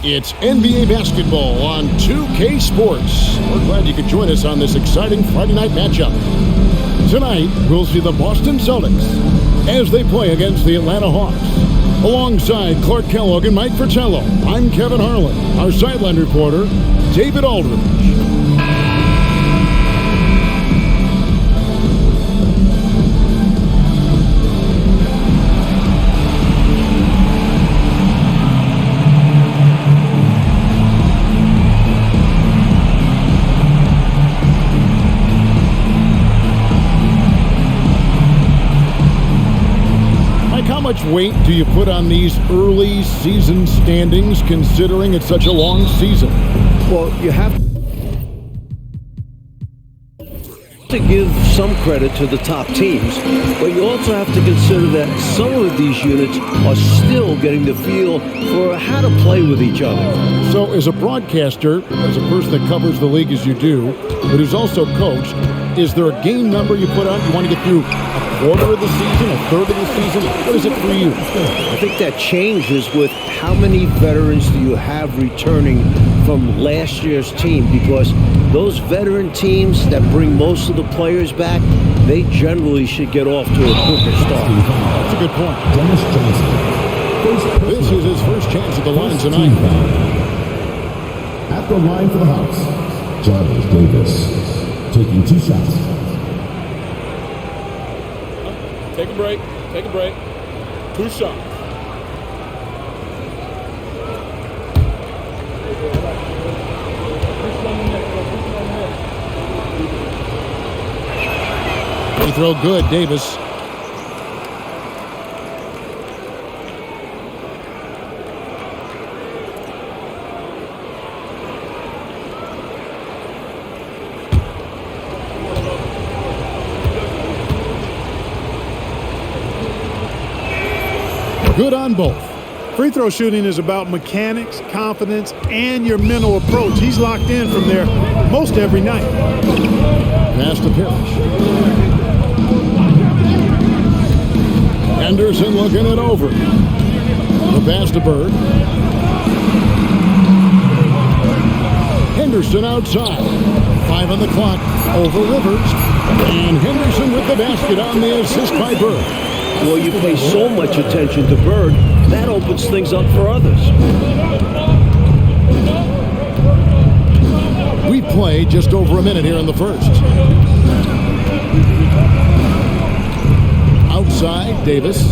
It's NBA basketball on 2K Sports. We're glad you could join us on this exciting Friday night matchup. Tonight, we'll see the Boston Celtics as they play against the Atlanta Hawks. Alongside Clark Kellogg and Mike Fratello, I'm Kevin Harlan. Our sideline reporter, David Aldridge. How much weight do you put on these early season standings, considering it's such a long season? Well, you have to give some credit to the top teams, but you also have to consider that some of these units are still getting the feel for how to play with each other. So as a broadcaster, as a person that covers the league as you do, but who's also coached, is there a game number you put on? You want to get through a quarter of the season, a third of the season? What is it for you? I think that changes with how many veterans do you have returning from last year's team, because those veteran teams that bring most of the players back, they generally should get off to a quicker start. That's a good point. This is his first chance at the line tonight. At the line for the Hawks, Jarvis Davis taking 2 shots. Take a break. Take a break. 2 shots. Free throw good, Davis. Good on both. Free throw shooting is about mechanics, confidence, and your mental approach. He's locked in from there most every night. Pass to Parrish. Henderson looking it over. The pass to Bird. Henderson outside. 5 on the clock. Over Rivers. And Henderson with the basket on the assist by Bird. Well, you pay so much attention to Bird, that opens things up for others. We play just over a minute here in the first. Outside, Davis.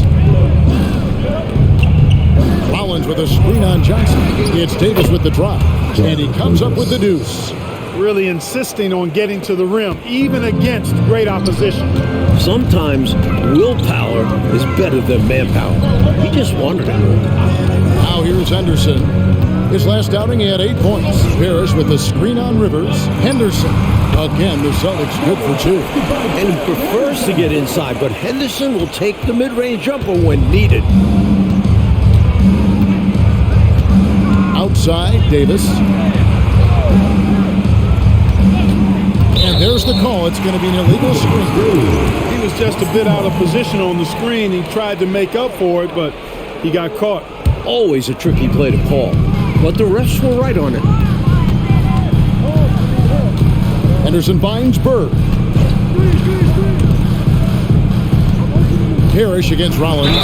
Rollins with a screen on Johnson. It's Davis with the drop, and he comes up with the deuce. Really insisting on getting to the rim, even against great opposition. Sometimes willpower is better than manpower. He just wanted it. Now here's Henderson. His last outing, he had 8 points. Parrish with the screen on Rivers. Henderson. Again, the Celtics good for 2. And he prefers to get inside, but Henderson will take the mid-range jumper when needed. Outside, Davis. And there's the call. It's going to be an illegal screen. He was just a bit out of position on the screen. He tried to make up for it, but he got caught. Always a tricky play to call, but the refs were right on it. Henderson finds Bird. Parrish against Rollins.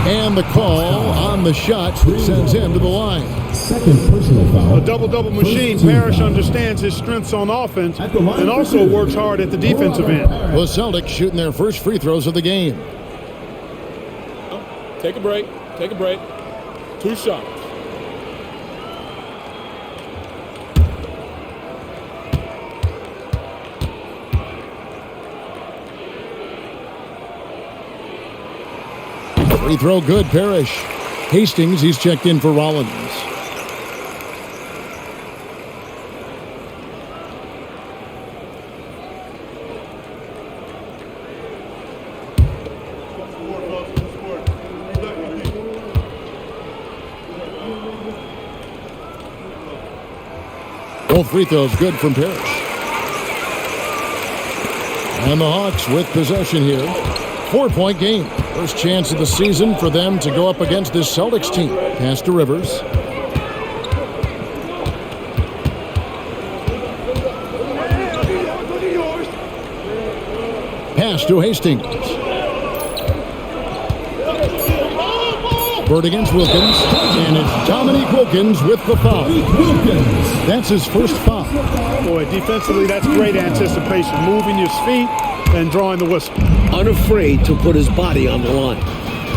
And the call on the shot sends him to the line. Second personal foul. A double-double machine. Parrish understands his strengths on offense and also works hard at the defensive end. The Celtics shooting their first free throws of the game. Take a break. Take a break. 2 shots. Free throw good, Parrish. Hastings, he's checked in for Rollins. Both free throws good from Parrish. And the Hawks with possession here. 4-point game. First chance of the season for them to go up against this Celtics team. Pass to Rivers. Pass to Hastings. Bird against Wilkins, and it's Dominique Wilkins with the foul. That's his first foul. Boy, defensively, that's great anticipation. Moving his feet and drawing the whistle. Unafraid to put his body on the line.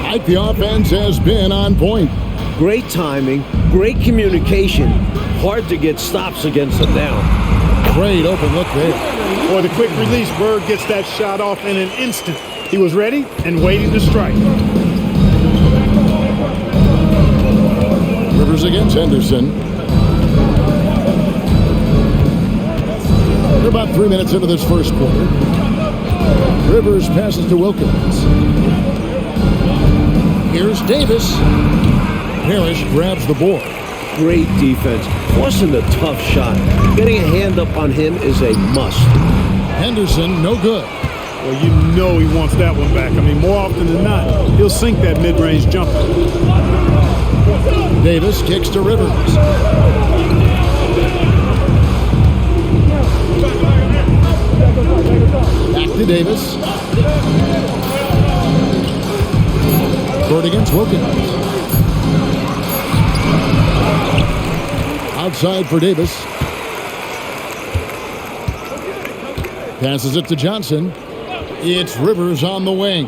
Like the offense has been on point. Great timing, great communication. Hard to get stops against him now. Great open look there. Boy, the quick release, Bird gets that shot off in an instant. He was ready and waiting to strike. Rivers against Henderson. We're about 3 minutes into this first quarter. Rivers passes to Wilkins. Here's Davis. Parrish grabs the board. Great defense, forcing a tough shot. Getting a hand up on him is a must. Henderson, no good. Well, you know he wants that one back. I mean, more often than not, he'll sink that mid-range jumper. Davis kicks to Rivers. Back to Davis. Bird against Wilkins. Outside for Davis. Passes it to Johnson. It's Rivers on the wing.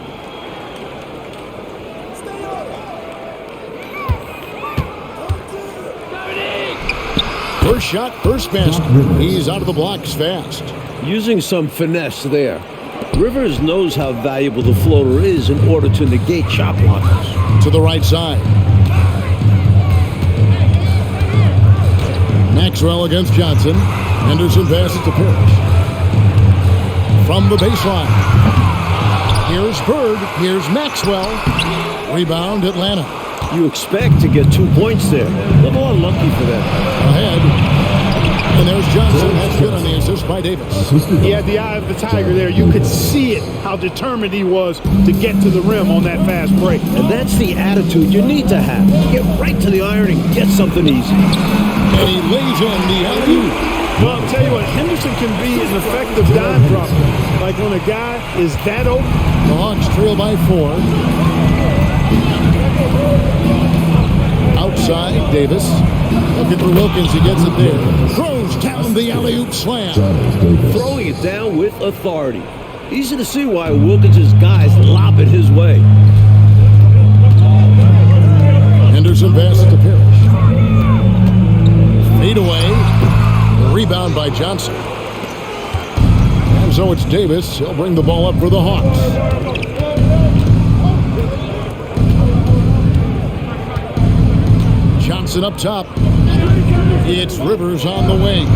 First shot, first basket. He's out of the blocks fast. Using some finesse there. Rivers knows how valuable the floater is in order to negate shot blockers. To the right side. Maxwell against Johnson. Henderson passes to Parrish. From the baseline. Here's Bird. Here's Maxwell. Rebound, Atlanta. You expect to get 2 points there. A little unlucky for them. Ahead. And there's Johnson. That's good on the assist by Davis. He had the eye of the tiger there. You could see it, how determined he was to get to the rim on that fast break. And that's the attitude you need to have. Get right to the iron and get something easy. And he lays in the alley-oop. Well, I'll tell you what, Henderson can be an effective dime dropper. Like when a guy is that open. The Hawks trail by 4. Outside, Davis. Looking for Wilkins. He gets it there. Throws down the alley-oop slam. Throwing it down with authority. Easy to see why Wilkins' guys lob it his way. Henderson passes to Parrish. Fade away. Rebound by Johnson. And so it's Davis. He'll bring the ball up for the Hawks. Johnson up top. It's Rivers on the wing.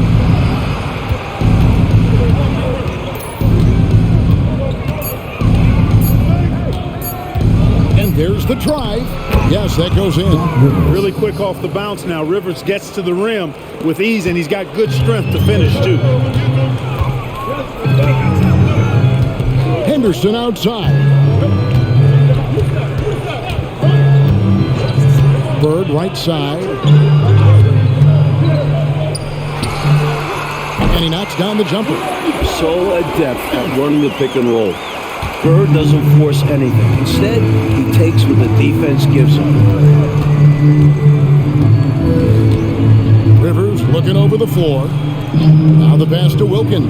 And there's the drive. Yes, that goes in. Really quick off the bounce now. Rivers gets to the rim with ease, and he's got good strength to finish, too. Henderson outside. Bird right side. And he knocks down the jumper. So adept at running the pick and roll. Bird doesn't force anything. Instead, he takes what the defense gives him. Rivers looking over the floor. Now the pass to Wilkins.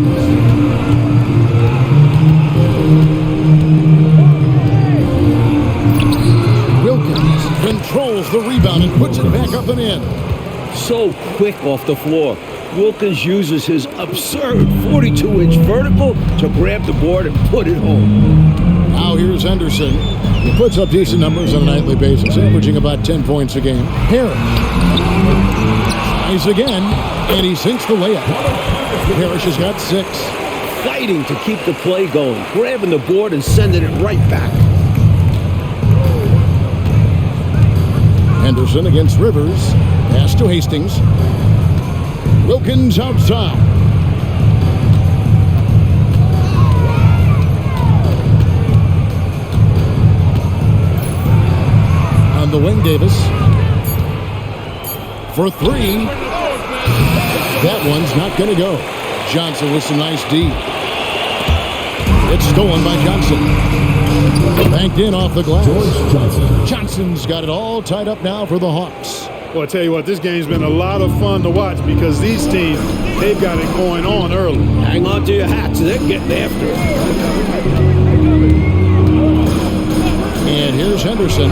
Wilkins controls the rebound and puts it back up and in. So quick off the floor. Wilkins uses his absurd 42-inch vertical to grab the board and put it home. Now here's Henderson. He puts up decent numbers on a nightly basis, averaging about 10 points a game. Parrish. Tries again, and he sinks the layup. Parrish has got 6. Fighting to keep the play going, grabbing the board and sending it right back. Henderson against Rivers. Pass to Hastings. Wilkins outside. On the wing, Davis. For 3. That one's not going to go. Johnson with some nice D. It's stolen by Johnson. Banked in off the glass. George Johnson. Johnson's got it all tied up now for the Hawks. Well, I tell you what, this game's been a lot of fun to watch because these teams, they've got it going on early. Hang on to your hats. They're getting after it. And here's Henderson.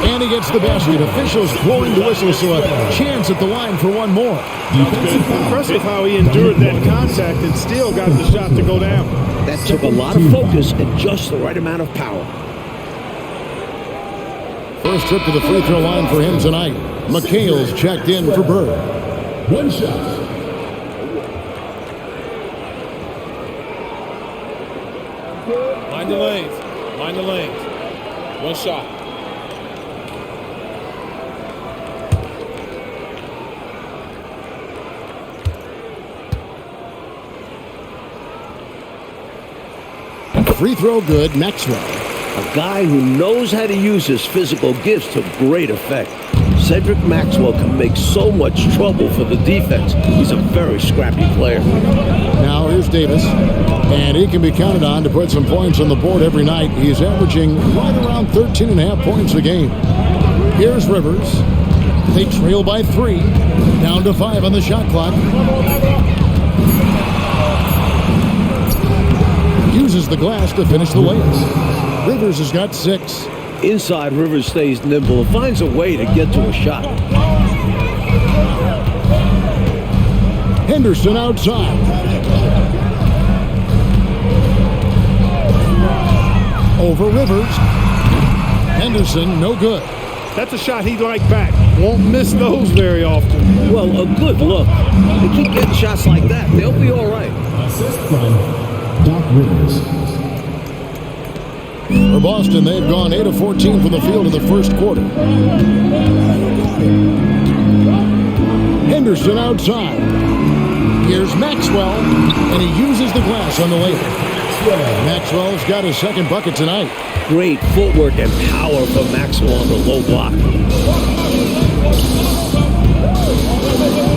And he gets the basket. Officials blowing the whistle, so a chance at the line for one more. Impressive how he endured that contact and still got the shot to go down. That took a lot of focus and just the right amount of power. First trip to the free throw line for him tonight. McHale's checked in for Bird. One shot. Mind the lanes. Mind the lanes. One shot. Free throw good, Maxwell. A guy who knows how to use his physical gifts to great effect. Cedric Maxwell can make so much trouble for the defense. He's a very scrappy player. Now here's Davis. And he can be counted on to put some points on the board every night. He's averaging right around 13.5 points a game. Here's Rivers. They trail by 3. Down to 5 on the shot clock. Uses the glass to finish the layups. Rivers has got 6. Inside, Rivers stays nimble and finds a way to get to a shot. Henderson outside. Over Rivers. Henderson, no good. That's a shot he'd like back. Won't miss those very often. Well, a good look. They keep getting shots like that. They'll be all right. Assist from Doc Rivers. For Boston, they've gone 8 of 14 from the field in the first quarter. Henderson outside. Here's Maxwell, and he uses the glass on the layup. Maxwell's got his second bucket tonight. Great footwork and power from Maxwell on the low block.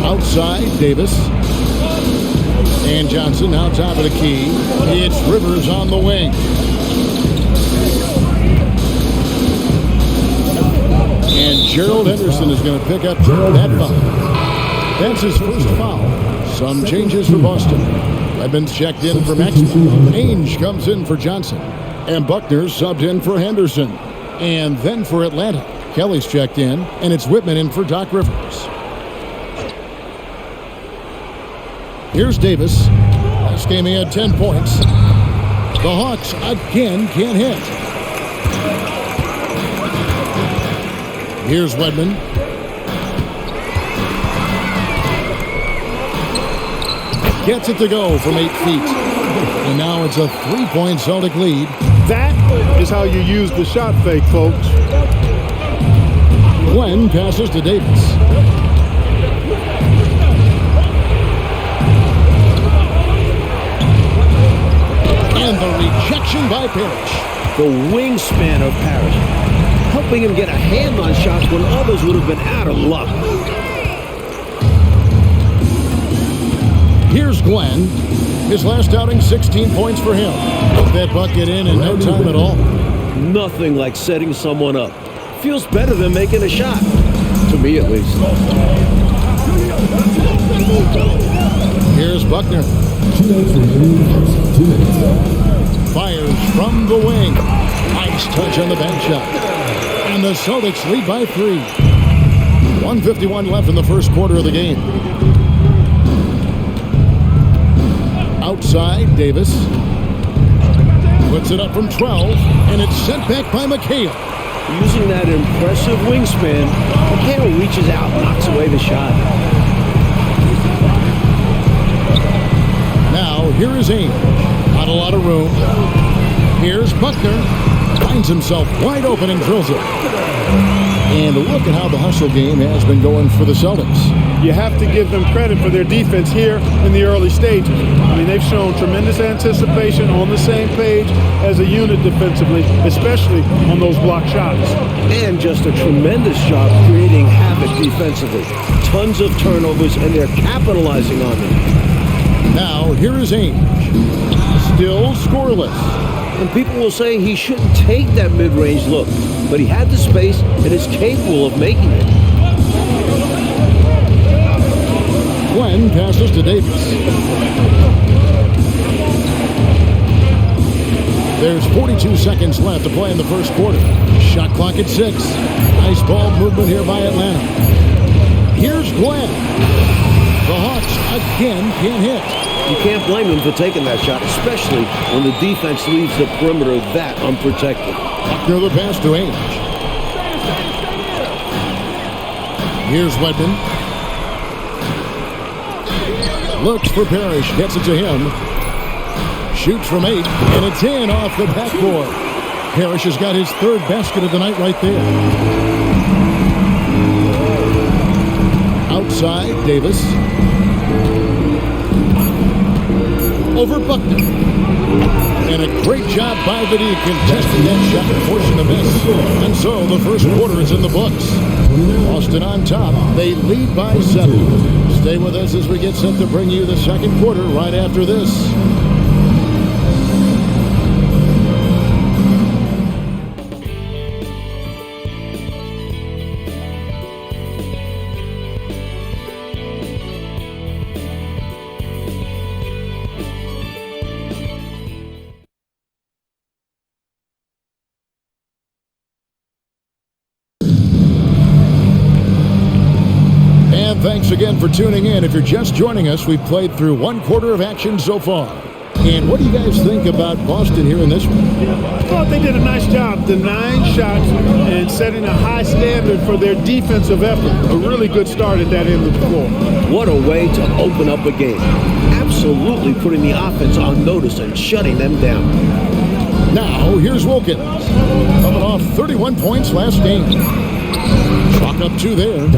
Outside, Davis. And Johnson now top of the key. It's Rivers on the wing. And Gerald Henderson is going to pick up that foul. That's his first foul. Some changes for Boston. Edmonds checked in for Maxwell. Ainge comes in for Johnson. And Buckner subbed in for Henderson. And then for Atlanta, Kelly's checked in, and it's Whitman in for Doc Rivers. Here's Davis. Last game he had 10 points. The Hawks again can't hit. Here's Wedman. Gets it to go from 8 feet. And now it's a 3-point Celtic lead. That is how you use the shot fake, folks. Glenn passes to Davis. And the rejection by Parrish. The wingspan of Parrish, helping him get a hand on shots when others would have been out of luck. Here's Glenn. His last outing, 16 points for him. Put that bucket in no time at all. Nothing like setting someone up. Feels better than making a shot. To me, at least. Here's Buckner. 2 minutes remaining. 2 minutes. Fires from the wing. Nice touch on the bank shot. And the Celtics lead by 3. 1:51 left in the first quarter of the game. Outside, Davis. Puts it up from 12, and it's sent back by McHale. Using that impressive wingspan, McHale reaches out and knocks away the shot. Now, here is Ainge. Not a lot of room. Here's Buckner. Finds himself wide open and drills it. And look at how the hustle game has been going for the Celtics. You have to give them credit for their defense here in the early stages. I mean, they've shown tremendous anticipation, on the same page as a unit defensively, especially on those block shots. And just a tremendous job creating havoc defensively. Tons of turnovers, and they're capitalizing on them. Now, here is Ainge. still scoreless. And people will say he shouldn't take that mid-range look, but he had the space and is capable of making it. Glenn passes to Davis. There's 42 seconds left to play in the first quarter. Shot clock at 6. Nice ball movement here by Atlanta. Here's Glenn. The Hawks again can't hit. You can't blame him for taking that shot, especially when the defense leaves the perimeter that unprotected. Buckner the pass to Ainge. Here's Wedman. Looks for Parrish, gets it to him. Shoots from 8, and it's in off the backboard. Parrish has got his third basket of the night right there. Outside, Davis. Over Buckner. And a great job by Viddy contesting that shot, forcing the miss. And so the first quarter is in the books. Boston on top. They lead by 7. Stay with us as we get set to bring you the second quarter right after this. Thanks again for tuning in. If you're just joining us, we've played through one quarter of action so far. And what do you guys think about Boston here in this one? I thought they did a nice job denying shots and setting a high standard for their defensive effort. A really good start at that end of the floor. What a way to open up a game. Absolutely putting the offense on notice and shutting them down. Now, here's Wilkins. Coming off 31 points last game. Chalk up 2 there.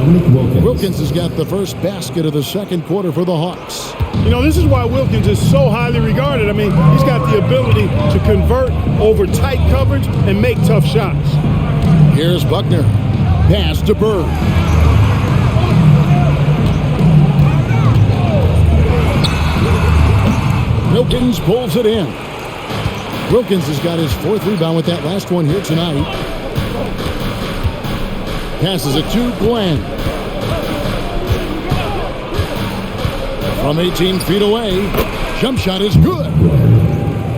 Wilkins has got the first basket of the second quarter for the Hawks. You know, this is why Wilkins is so highly regarded. I mean, he's got the ability to convert over tight coverage and make tough shots. Here's Buckner. Pass to Bird. Wilkins pulls it in. Wilkins has got his 4th rebound with that last one here tonight. Passes it to Glenn. From 18 feet away. Jump shot is good.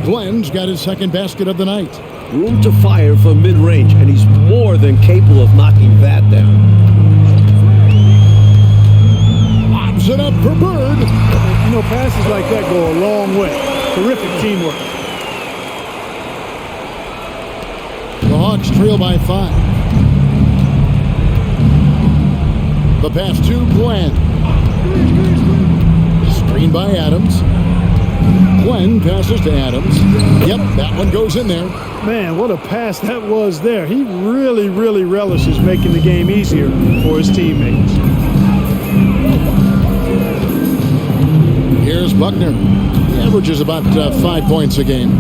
Glenn's got his second basket of the night. Room to fire from mid-range, and he's more than capable of knocking that down. Lobs it up for Bird. You know, passes like that go a long way. Terrific teamwork. The Hawks trail by 5. The pass to Glenn. Screen by Adams. Glenn passes to Adams. Yep, that one goes in there. Man, what a pass that was there. He really, really relishes making the game easier for his teammates. Here's Buckner. He averages about 5 points a game.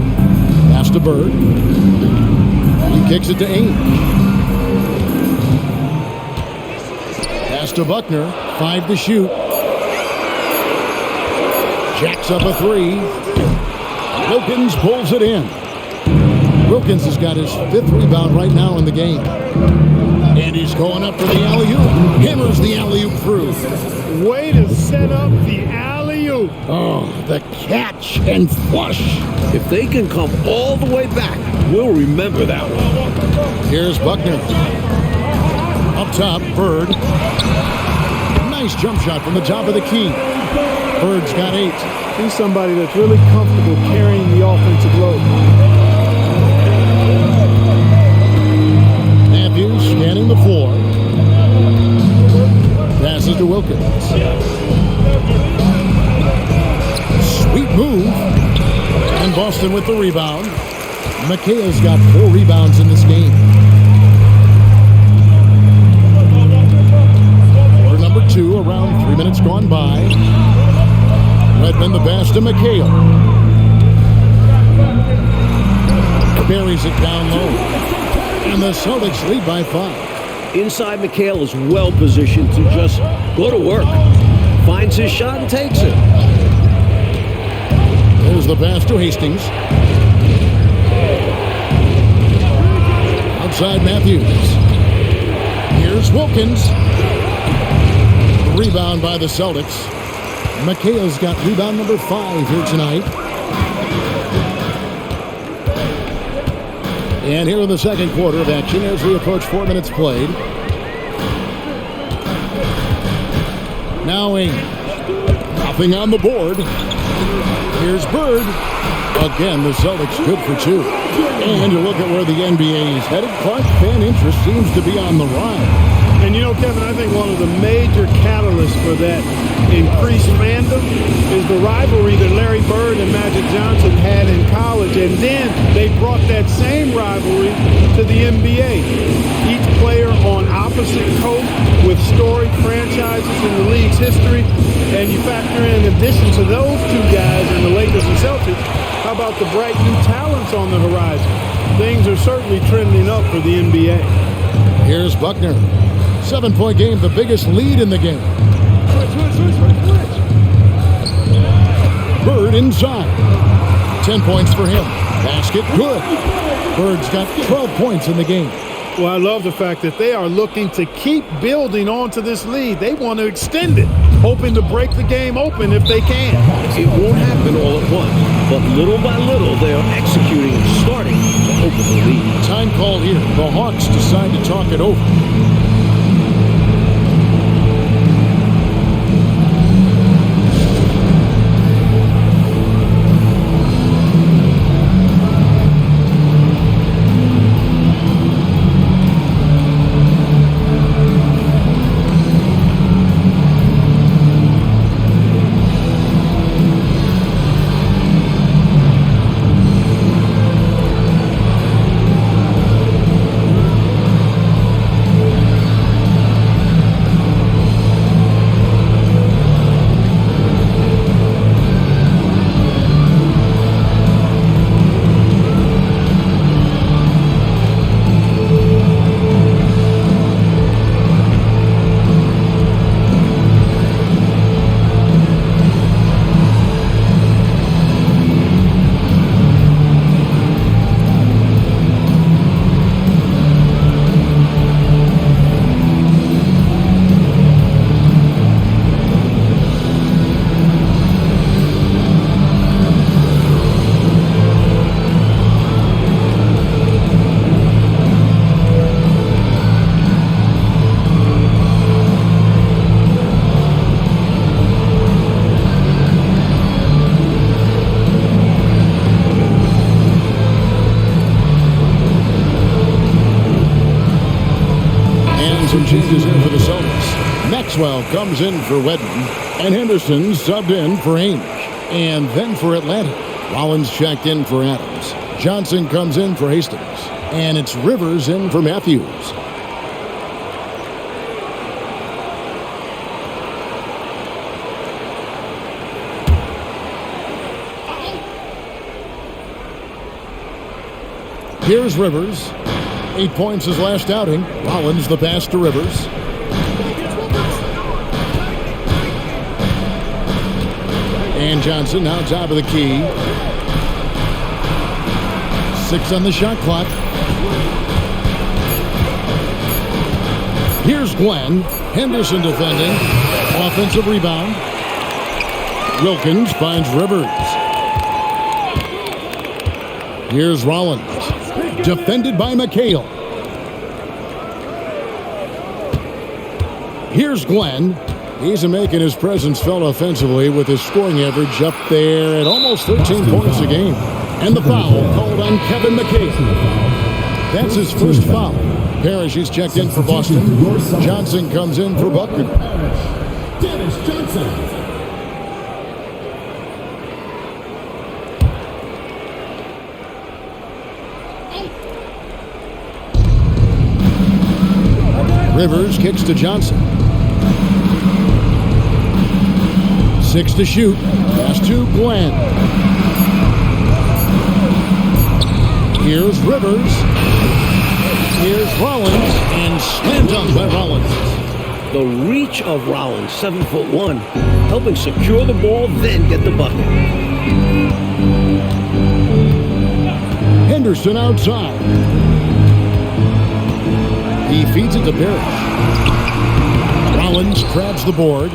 Pass to Bird. He kicks it to Ainge. To Buckner, 5 to shoot. Jacks up a 3. Wilkins pulls it in. Wilkins has got his 5th rebound right now in the game. And he's going up for the alley-oop. Hammers the alley-oop through. Way to set up the alley-oop. Oh, the catch and flush. If they can come all the way back, we'll remember that one. Here's Buckner. Up top, Bird. Nice jump shot from the top of the key. Bird's got 8. He's somebody that's really comfortable carrying the offensive load. Matthews scanning the floor. Passes to Wilkins. Sweet move. And Boston with the rebound. McHale's got 4 rebounds in this game. Number 2, around 3 minutes gone by. Redmond the pass to McHale. Buries it down low. And the Celtics lead by 5. Inside, McHale is well positioned to just go to work. Finds his shot and takes it. There's Here's the pass to Hastings. Outside Matthews. Here's Wilkins. Rebound by the Celtics. McHale's got rebound number 5 here tonight. And here in the second quarter of action as we approach 4 minutes played. Now Ing. Nothing on the board. Here's Bird. Again, the Celtics good for 2. And you look at where the NBA is headed. Clark, fan interest seems to be on the rise. And you know, Kevin, I think one of the major catalysts for that increased fandom is the rivalry that Larry Bird and Magic Johnson had in college. And then they brought that same rivalry to the NBA. Each player on opposite coasts with storied franchises in the league's history. And you factor in addition to those 2 guys in the Lakers and Celtics, how about the bright new talents on the horizon? Things are certainly trending up for the NBA. Here's Buckner. 7-point game, the biggest lead in the game. Bird inside. 10 points for him. Basket good. Bird's got 12 points in the game. Well, I love the fact that they are looking to keep building onto this lead. They want to extend it, hoping to break the game open if they can. It won't happen all at once, but little by little they are executing and starting to open the lead. Time call here. The Hawks decide to talk it over. Changes in for the Celtics. Maxwell comes in for Wedden, and Henderson subbed in for Ainge. And then for Atlanta, Rollins checked in for Adams. Johnson comes in for Hastings. And it's Rivers in for Matthews. Here's Rivers. 8 points his last outing. Rollins the pass to Rivers. And Johnson now top of the key. 6 on the shot clock. Here's Glenn. Henderson defending. Offensive rebound. Wilkins finds Rivers. Here's Rollins. Defended by McHale. Here's Glenn. He's making his presence felt offensively with his scoring average up there at almost 13 points a game. And the foul called on Kevin McHale. That's his first foul. Parrish, he's checked in for Boston. Johnson comes in for Buckner. Dennis Johnson. Rivers kicks to Johnson. 6 to shoot. Pass to Glenn. Here's Rivers. Here's Rollins. And slammed dunk by Rollins. The reach of Rollins, 7'1", helping secure the ball, then get the bucket. Henderson outside. He feeds it to Parrish. Rollins grabs the board.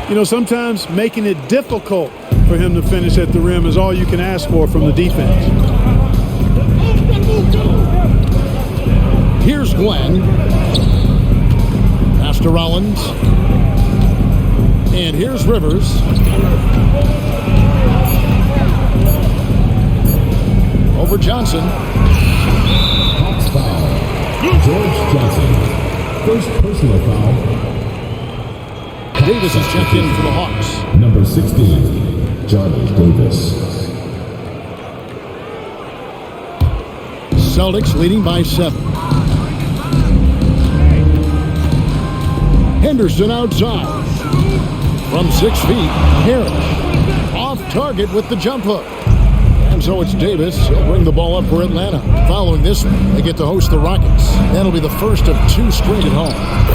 You know, sometimes making it difficult for him to finish at the rim is all you can ask for from the defense. Here's Glenn. Pass to Rollins. And here's Rivers. Over Johnson. Hawks foul. George Johnson. First personal foul. Davis is checked in for the Hawks. Number 16, Johnny Davis. Celtics leading by 7. Henderson outside. From 6 feet, Parrish. Off target with the jump hook. And so it's Davis. He'll bring the ball up for Atlanta. Following this one, they get to host the Rockets. That'll be the first of 2 straight at home.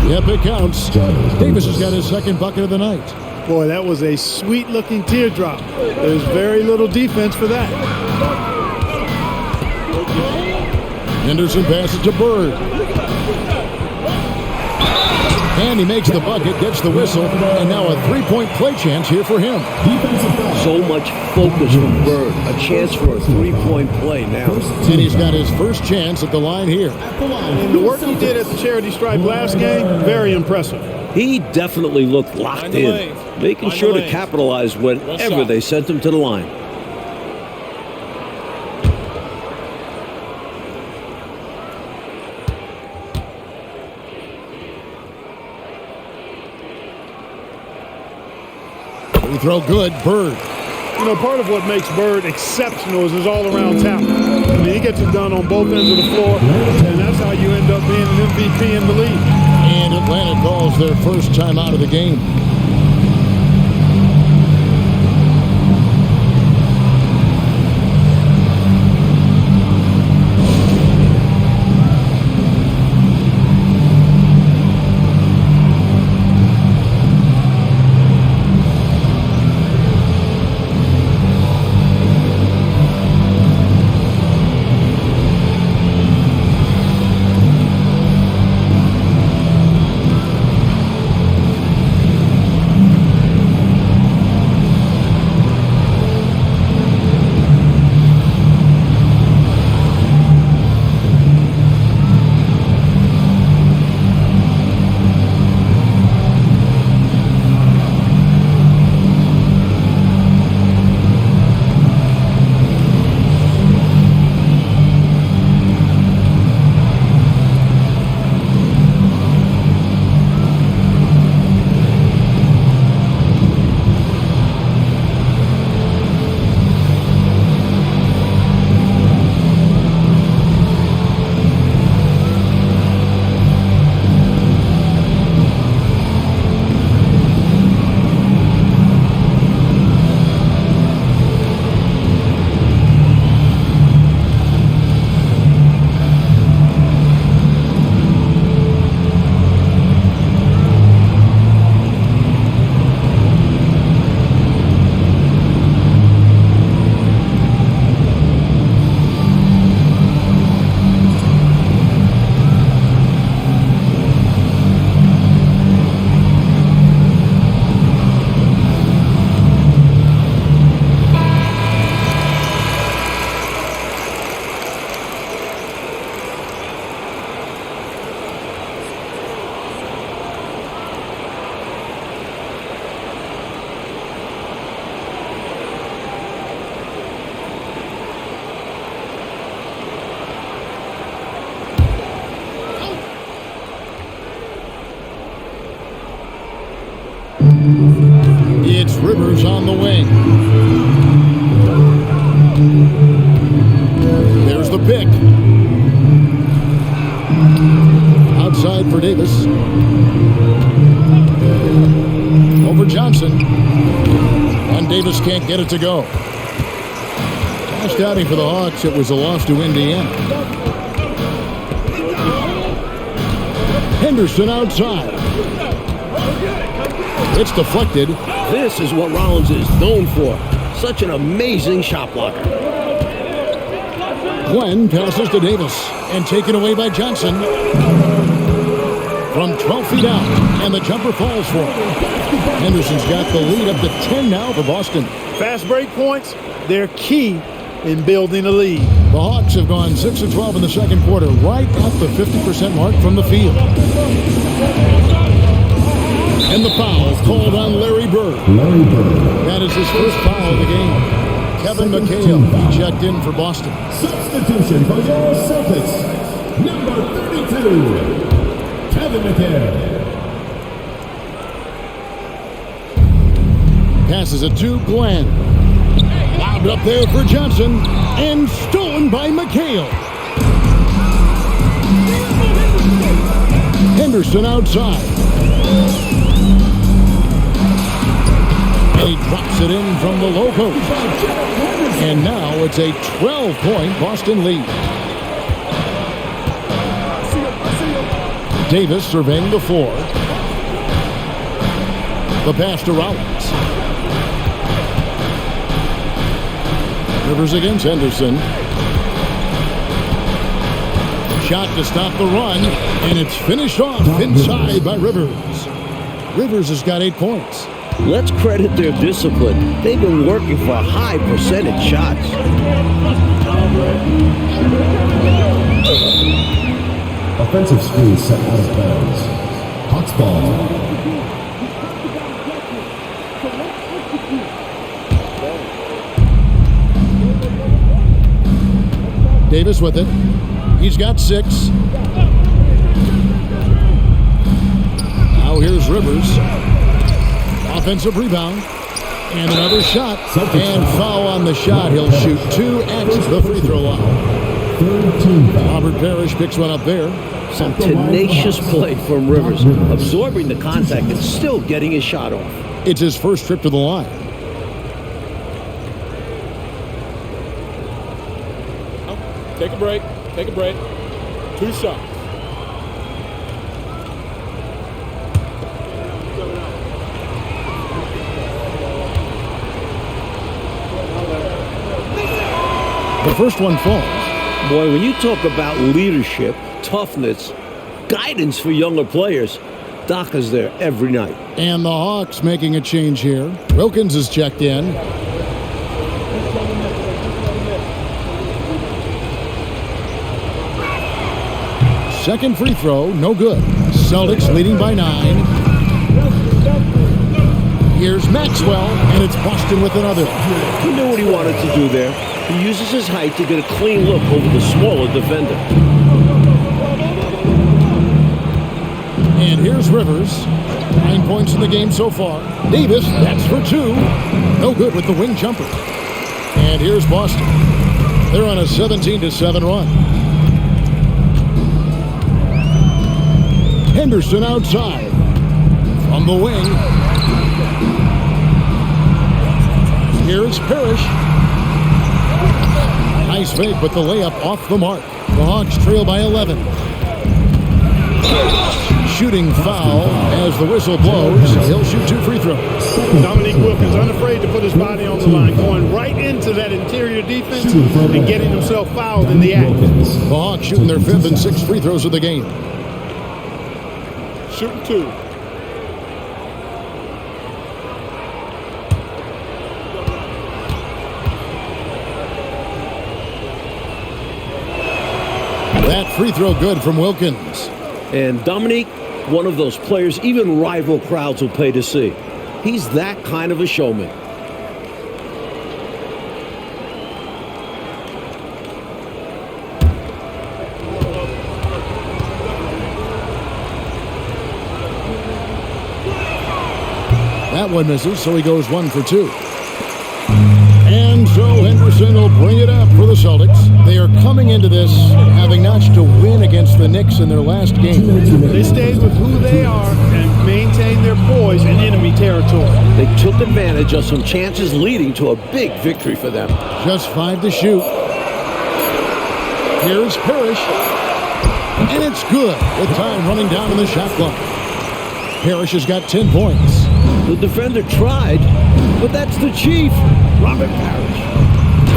Yep, it counts. Davis has got his second bucket of the night. Boy, that was a sweet-looking teardrop. There's very little defense for that. Henderson passes to Bird. And he makes the bucket, gets the whistle, and now a 3-point play chance here for him. So much focus from Bird. A chance for a 3-point play now. And he's got his first chance at the line here. And the work he did at the charity stripe last game, very impressive. He definitely looked locked in, making sure to capitalize whenever they sent him to the line. We throw good, Bird. You know, part of what makes Bird exceptional is his all-around talent. I mean, he gets it done on both ends of the floor, and that's how you end up being an MVP in the league. And Atlanta calls their first time out of the game. It's Rivers on the wing. There's the pick. Outside for Davis. Over Johnson. And Davis can't get it to go. Last outing for the Hawks, it was a loss to Indiana. Henderson outside. It's deflected. This is what Rollins is known for. such an amazing shot blocker. Glenn passes to Davis and taken away by Johnson. From 12 feet out, and the jumper falls for him. Henderson's got the lead up to 10 now for Boston. Fast break points, they're key in building a lead. The Hawks have gone 6 of 12 in the second quarter, right at the 50% mark from the field. And the foul called on Larry Bird. Larry Bird. That is his first foul of the game. Kevin McHale checked in for Boston. Substitution for your Celtics. Number 32. Kevin McHale. Passes it to Glenn. Lobbed up there for Johnson. And stolen by McHale. Henderson outside. And he drops it in from the low post. And now it's a 12-point Boston lead. Davis surveying the floor. The pass to Rollins. Rivers against Henderson. Shot to stop the run, and it's finished off inside by Rivers. Rivers has got 8 points. Let's credit their discipline. They've been working for high percentage shots. Offensive screen set out of bounds. Hawks ball. Davis with it. He's got 6. Now here's Rivers. Offensive rebound. And another shot. And foul on the shot. He'll shoot 2 at the free throw line. Robert Parrish picks one up there. Some tenacious play from Rivers, absorbing the contact and still getting his shot off. It's his first trip to the line. Take a break. Take a break. 2 shots. The first one falls. Boy, when you talk about leadership, toughness, guidance for younger players, Doc is there every night. And the Hawks making a change here. Wilkins is checked in. Second free throw, no good. Celtics leading by 9. Here's Maxwell, and it's Boston with another. He knew what he wanted to do there. He uses his height to get a clean look over the smaller defender. And here's Rivers. 9 points in the game so far. Davis, that's for 2. No good with the wing jumper. And here's Boston. They're on a 17-7 run. Henderson outside. From the wing. Here's Parrish. Nice fake, but the layup off the mark. The Hawks trail by 11. Shooting foul as the whistle blows. He'll shoot 2 free throws. Dominique Wilkins unafraid to put his body on the line, going right into that interior defense and getting himself fouled in the act. The Hawks shooting their 5th and 6th free throws of the game. Shooting 2. That free throw good from Wilkins. And Dominique, one of those players even rival crowds will pay to see. He's that kind of a showman. That one misses, so he goes 1 for 2. And so Henderson will bring it up for the Celtics. They are coming into this having notched a win against the Knicks in their last game. They stayed with who they are and maintained their poise in enemy territory. They took advantage of some chances leading to a big victory for them. Just 5 to shoot. Here's Parrish. And it's good with time running down in the shot clock. Parrish has got 10 points. The defender tried, But that's the Chief, Robert Parrish.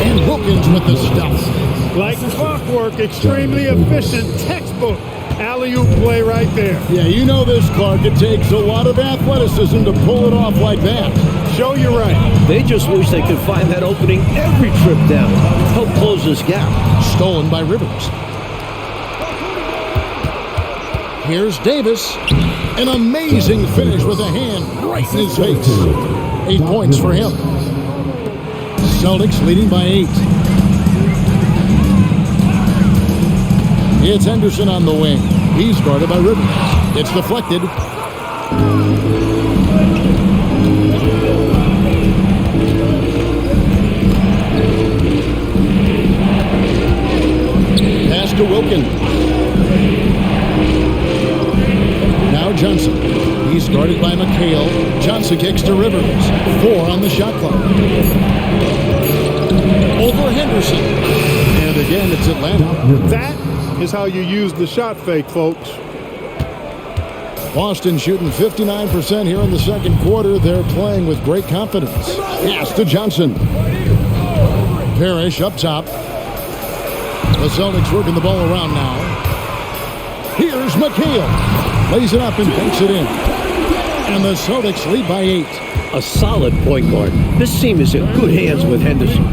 And Wilkins with the stuff. Like clockwork, extremely efficient, textbook alley-oop play right there. Yeah, you know this, Clark. It takes a lot of athleticism to pull it off like that. Show you right. They just wish they could find that opening every trip down. Help close this gap. Stolen by Rivers. Here's Davis. An amazing finish with a hand right in his face. 8 points for him. Celtics leading by 8. It's Henderson on the wing. He's guarded by Rivers. It's deflected. Pass to Wilkins. Now Johnson. He's guarded by McHale. Johnson kicks to Rivers. 4 on the shot clock. Over Henderson. And again, it's Atlanta. That is how you use the shot fake, folks. Boston shooting 59% here in the second quarter. They're playing with great confidence. Pass to Johnson. Parrish up top. The Celtics working the ball around now. Here's McHale. Lays it up and banks it in. And the Celtics lead by 8. A solid point guard. This team is in good hands with Henderson.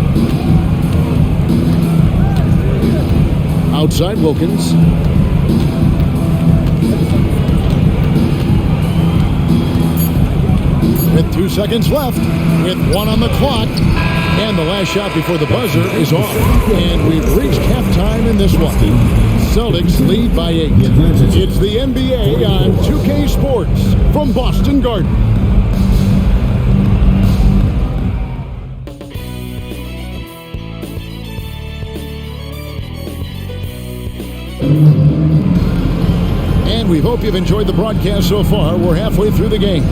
Outside Wilkins. With 2 seconds left. With 1 on the clock. And the last shot before the buzzer is off. And we've reached halftime in this one. Celtics lead by 8. It's the NBA on 2K Sports from Boston Garden. And we hope you've enjoyed the broadcast so far. We're halfway through the game.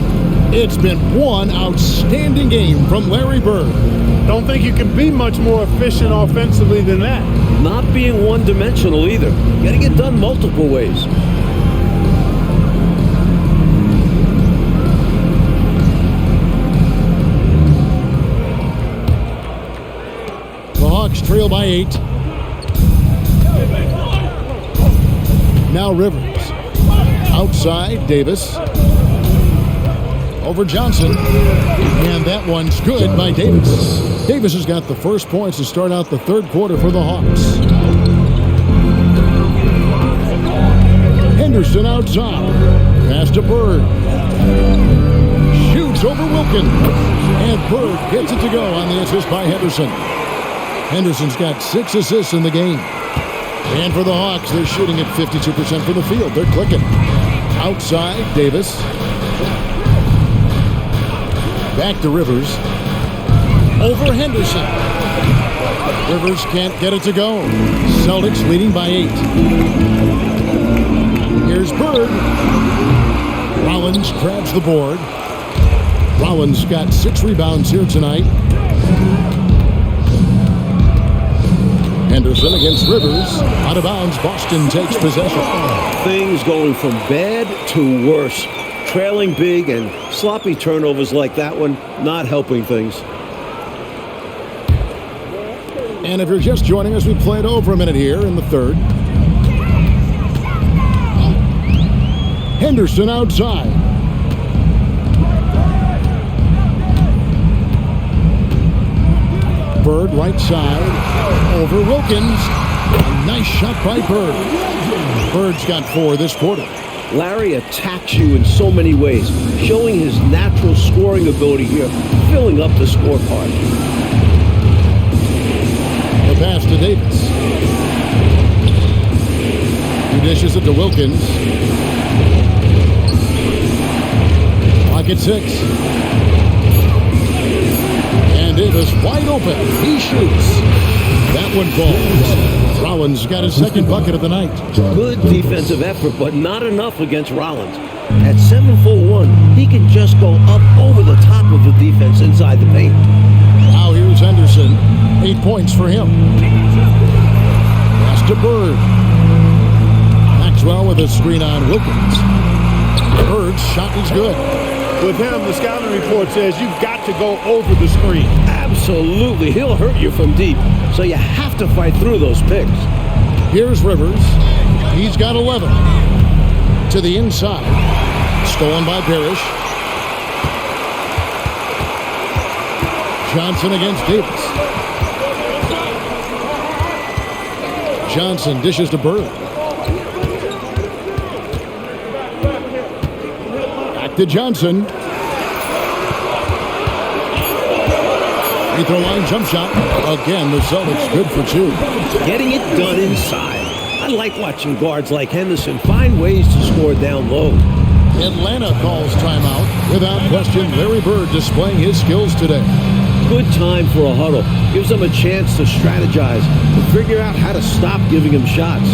It's been one outstanding game from Larry Bird. Don't think you can be much more efficient offensively than that. Not being one-dimensional either. Got to get done multiple ways. The Hawks trail by 8. Now Rivers. Outside, Davis. Over Johnson. And that one's good by Davis. Davis has got the first points to start out the third quarter for the Hawks. Henderson outside. Pass to Bird. Shoots over Wilkins. And Bird gets it to go on the assist by Henderson. Henderson's got 6 assists in the game. And for the Hawks, they're shooting at 52% from the field. They're clicking. Outside, Davis. Back to Rivers. Over Henderson. Rivers can't get it to go. Celtics leading by 8. Here's Bird. Rollins grabs the board. Rollins got 6 rebounds here tonight. Henderson against Rivers. Out of bounds. Boston takes possession. Things going from bad to worse. Trailing big and sloppy turnovers like that one, not helping things. And if you're just joining us, we played over a minute here in the third. Henderson outside. Bird right side. Over Wilkins. A nice shot by Bird. Bird's got 4 this quarter. Larry attacks you in so many ways, showing his natural scoring ability here, filling up the scorecard. The pass to Davis. He dishes it to Wilkins. Clock at 6. And Davis wide open. He shoots. That one falls. Rollins got his second bucket of the night. Good defensive effort, but not enough against Rollins. At 7'1", he can just go up over the top of the defense inside the paint. Now here's Henderson. 8 points for him. Pass to Bird. Maxwell with a screen on Wilkins. Bird's shot is good. With him, the scouting report says you've got to go over the screen. Absolutely. He'll hurt you from deep, so you have to fight through those picks. Here's Rivers. He's got 11. To the inside. Stolen by Parrish. Johnson against Davis. Johnson dishes to Bird. Back to Johnson. Free throw line jump shot. Again, the Celtics good for 2. Getting it done inside. I like watching guards like Henderson find ways to score down low. Atlanta calls timeout. Without question, Larry Bird displaying his skills today. Good time for a huddle. Gives them a chance to strategize and figure out how to stop giving him shots.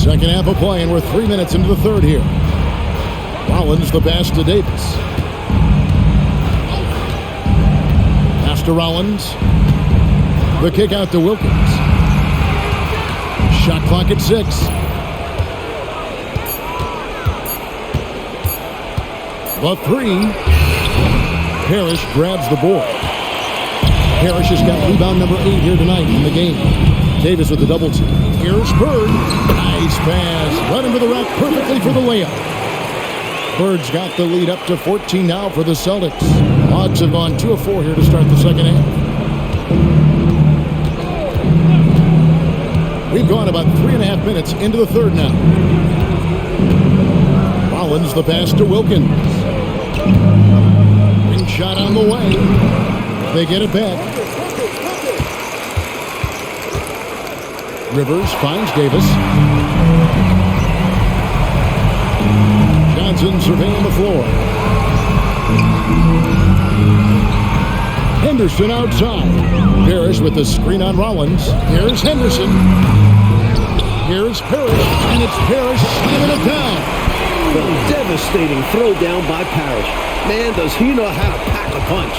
Second half of play, and we're 3 minutes into the third here. Rollins the pass to Davis. Pass to Rollins. The kick out to Wilkins. Shot clock at 6. The 3. Parrish grabs the board. Parrish has got rebound number 8 here tonight in the game. Davis with the double team. Here's Bird. Nice pass. Right into the rack perfectly for the layup. Bird's got the lead up to 14 now for the Celtics. Hawks have gone 2 of 4 here to start the second half. We've gone about 3.5 minutes into the third now. Rollins the pass to Wilkins. Ring shot on the way. They get it back. Rivers finds Davis. Johnson surveying the floor. Henderson outside. Parrish with the screen on Rollins. Here's Henderson. Here's Parrish, and it's Parrish slamming it down. The devastating throw down by Parrish. Man, does he know how to pack a punch.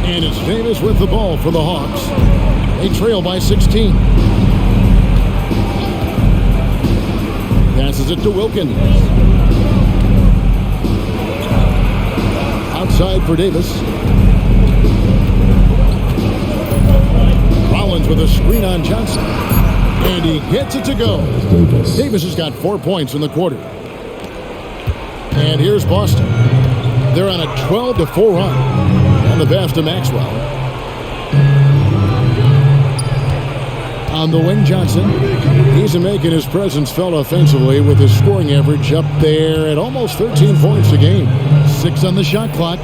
And it's Davis with the ball for the Hawks. They trail by 16. Passes it to Wilkins. Outside for Davis. Rollins with a screen on Johnson. And he gets it to go. Davis has got 4 points in the quarter. And here's Boston. They're on a 12-4 run. And the pass to Maxwell. On the wing, Johnson. He's making his presence felt offensively with his scoring average up there at almost 13 points a game. 6 on the shot clock.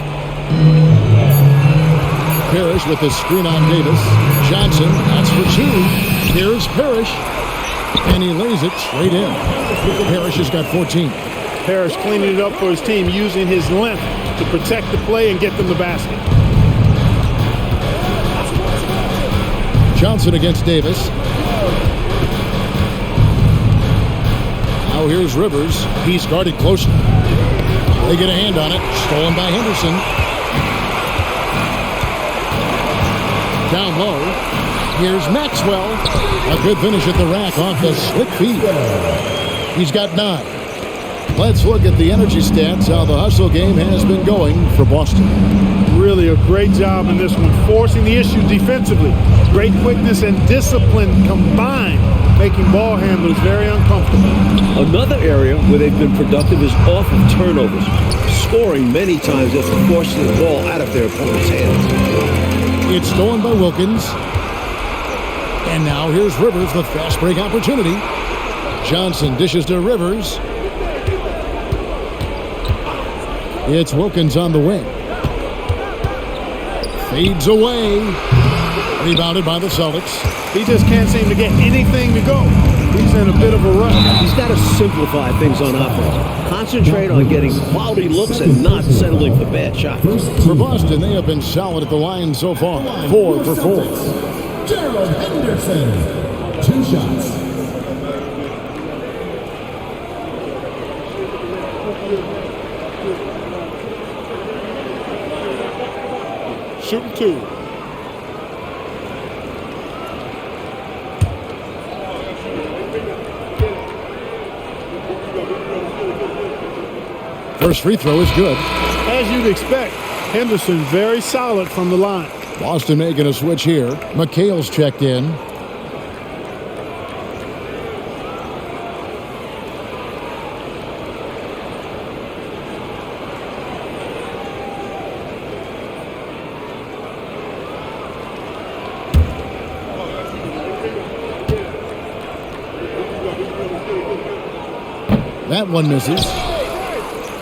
Parrish with the screen on Davis. Johnson, that's for 2. Here's Parrish. And he lays it straight in. Parrish has got 14. Parrish cleaning it up for his team, using his length to protect the play and get them the basket. Johnson against Davis. Now here's Rivers. He's guarded closely. They get a hand on it. Stolen by Henderson. Down low. Here's Maxwell. A good finish at the rack off the slick feet. He's got 9. Let's look at the energy stats, how the hustle game has been going for Boston. Really a great job in this one, forcing the issue defensively. Great quickness and discipline combined, making ball handlers very uncomfortable. Another area where they've been productive is off of turnovers, scoring many times after forcing the ball out of their opponent's hands. It's stolen by Wilkins. And now here's Rivers, the fast break opportunity. Johnson dishes to Rivers. It's Wilkins on the wing. Fades away. Rebounded by the Celtics. He just can't seem to get anything to go. He's in a bit of a rush. He's got to simplify things on offense. Concentrate on getting quality looks and not settling for bad shots. For Boston, they have been solid at the line so far. 4 for 4. Gerald Henderson. 2 shots. Shooting 2. First free throw is good. As you'd expect, Henderson very solid from the line. Boston making a switch here. McHale's checked in. That one misses.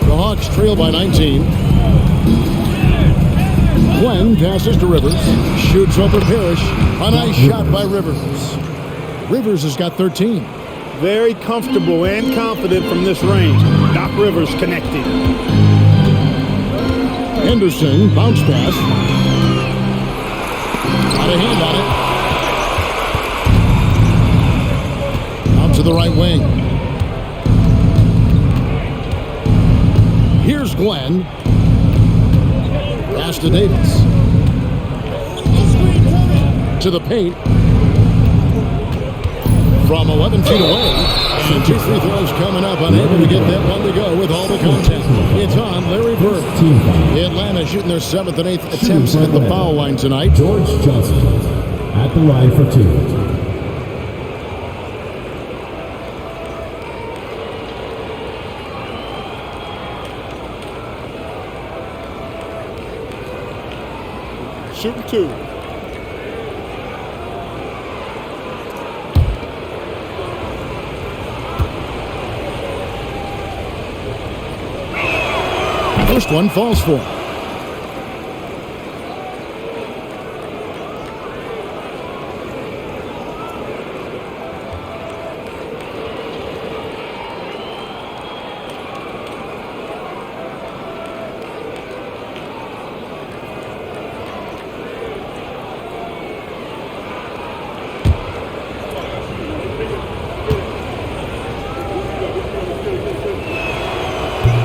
The Hawks trail by 19. Glenn passes to Rivers. Shoots over Parrish. A nice shot by Rivers. Rivers has got 13. Very comfortable and confident from this range. Doc Rivers connecting. Henderson, bounce pass. Got a hand on it. Out to the right wing. Here's Glenn. Pass to Davis. To the paint. From 11 feet away. And 2 free throws coming up. Unable to get that one to go with all the contact. It's on Larry Bird. Atlanta shooting their 7th and 8th attempts at the foul line tonight. George Johnson at the line for 2. Shooting 2. First one falls for him.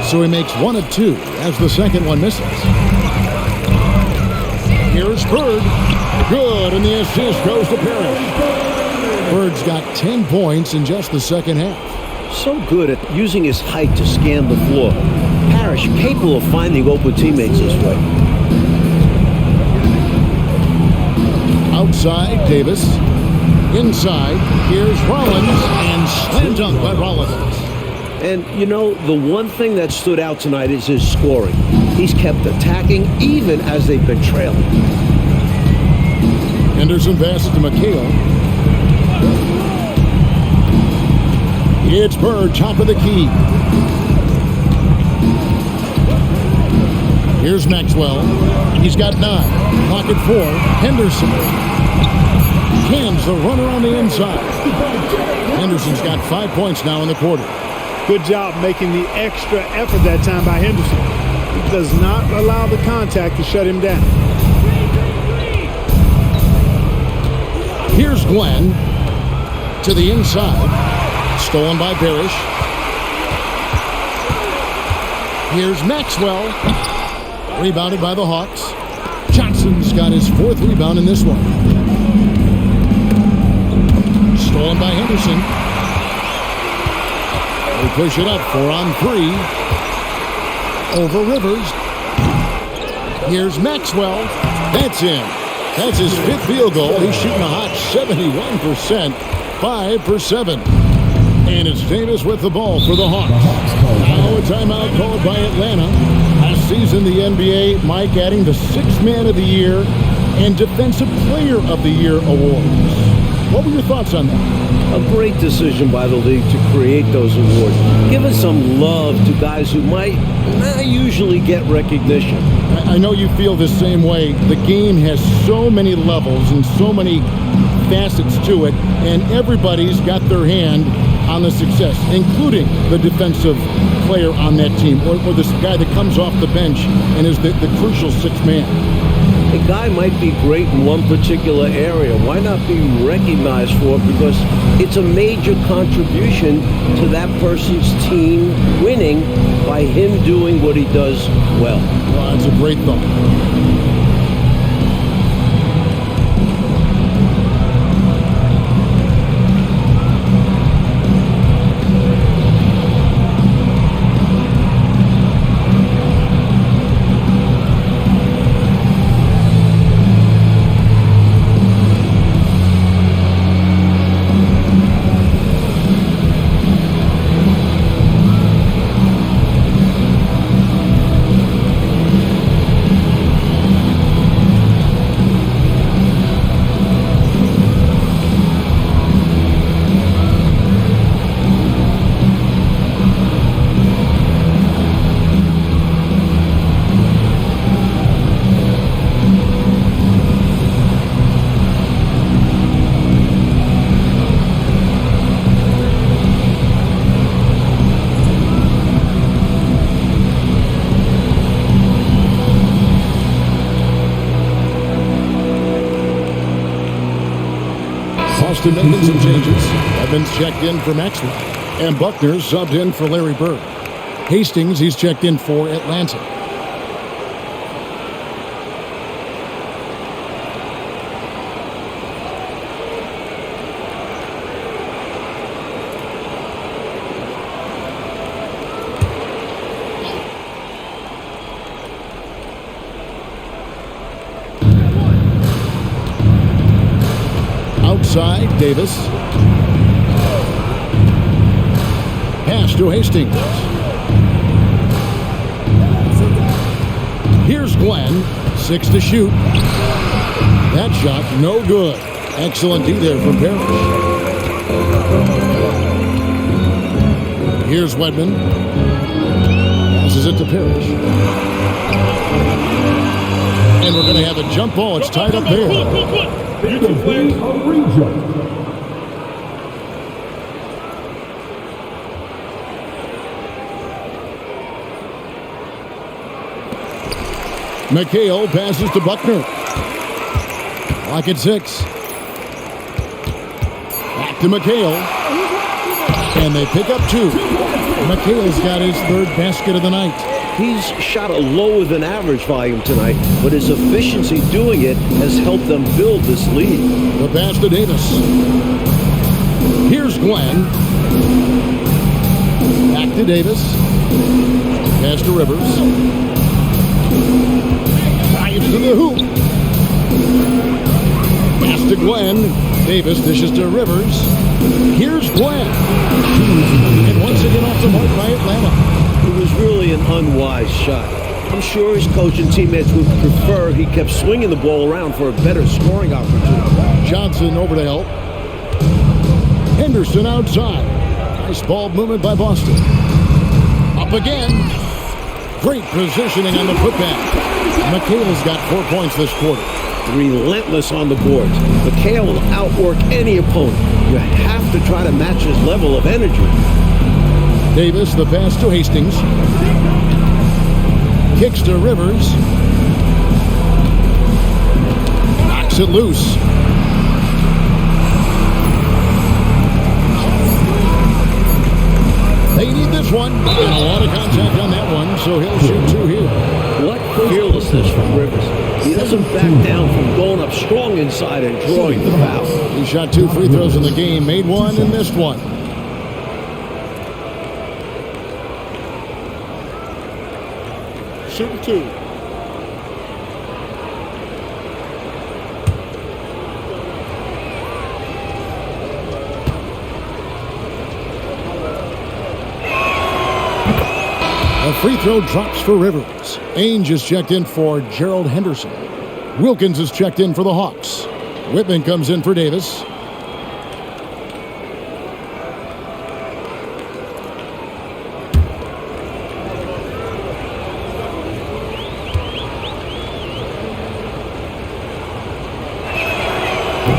So he makes 1 of 2 as the second one misses. Here's Bird. Good, and the assist goes to Parrish. Bird's got 10 points in just the second half. So good at using his height to scan the floor. Parrish capable of finding open teammates this way. Outside, Davis. Inside, here's Rollins, and slam dunk by Rollins. And, you know, the one thing that stood out tonight is his scoring. He's kept attacking even as they've been trailing. Henderson passes to McHale. It's Bird, top of the key. Here's Maxwell. He's got 9. Clock at 4. Henderson cans the runner on the inside. Henderson's got 5 points now in the quarter. Good job making the extra effort that time by Henderson. He does not allow the contact to shut him down. Here's Glenn to the inside. Stolen by Parrish. Here's Maxwell. Rebounded by the Hawks. Johnson's got his 4th rebound in this one. Stolen by Henderson. They push it up, 4 on 3. Over Rivers. Here's Maxwell. That's in. That's his 5th field goal. He's shooting a hot 71%. 5 for 7. And it's Davis with the ball for the Hawks. Now a timeout called by Atlanta. Last season, the NBA, Mike, adding the 6th Man of the Year and Defensive Player of the Year awards. What were your thoughts on that? A great decision by the league to create those awards. Giving some love to guys who might not usually get recognition. I know you feel the same way. The game has so many levels and so many facets to it, and everybody's got their hand on the success, including the defensive player on that team, or this guy that comes off the bench and is the crucial 6th man. A guy might be great in one particular area. Why not be recognized for it? Because it's a major contribution to that person's team winning by him doing what he does well. Well, that's a great thought. Boston making some changes. Evans checked in for Maxwell. And Buckner subbed in for Larry Bird. Hastings, he's checked in for Atlanta. Outside, Davis. Pass to Hastings. Here's Glenn. 6 to shoot. That shot, no good. Excellent D there from Parrish. Here's Wedman. Passes it to Parrish. And we're going to have a jump ball. It's tied up there. McHale passes to Buckner. Clock at 6. Back to McHale. And they pick up 2. McHale's got his 3rd basket of the night. He's shot a lower than average volume tonight, but his efficiency doing it has helped them build this lead. The pass to Davis. Here's Glenn. Back to Davis. Pass to Rivers. Drives to the hoop. Pass to Glenn. Davis dishes to Rivers. Here's Glenn. And once to get off the mark by Atlanta. It was really an unwise shot. I'm sure his coach and teammates would prefer he kept swinging the ball around for a better scoring opportunity. Johnson over to help. Henderson outside. Nice ball movement by Boston. Up again. Great positioning on the putback. McHale's got 4 points this quarter. Relentless on the boards. McHale will outwork any opponent. You have to try to match his level of energy. Davis, the pass to Hastings. Kicks to Rivers. Knocks it loose. They need this one. And a lot of contact on that one, so he'll shoot 2 here. What fearlessness from Rivers. He doesn't back down from going up strong inside and drawing the foul. He shot 2 free throws in the game, made 1 and missed 1. Shooting 2. A free throw drops for Rivers. Ainge is checked in for Gerald Henderson. Wilkins is checked in for the Hawks. Whitman comes in for Davis.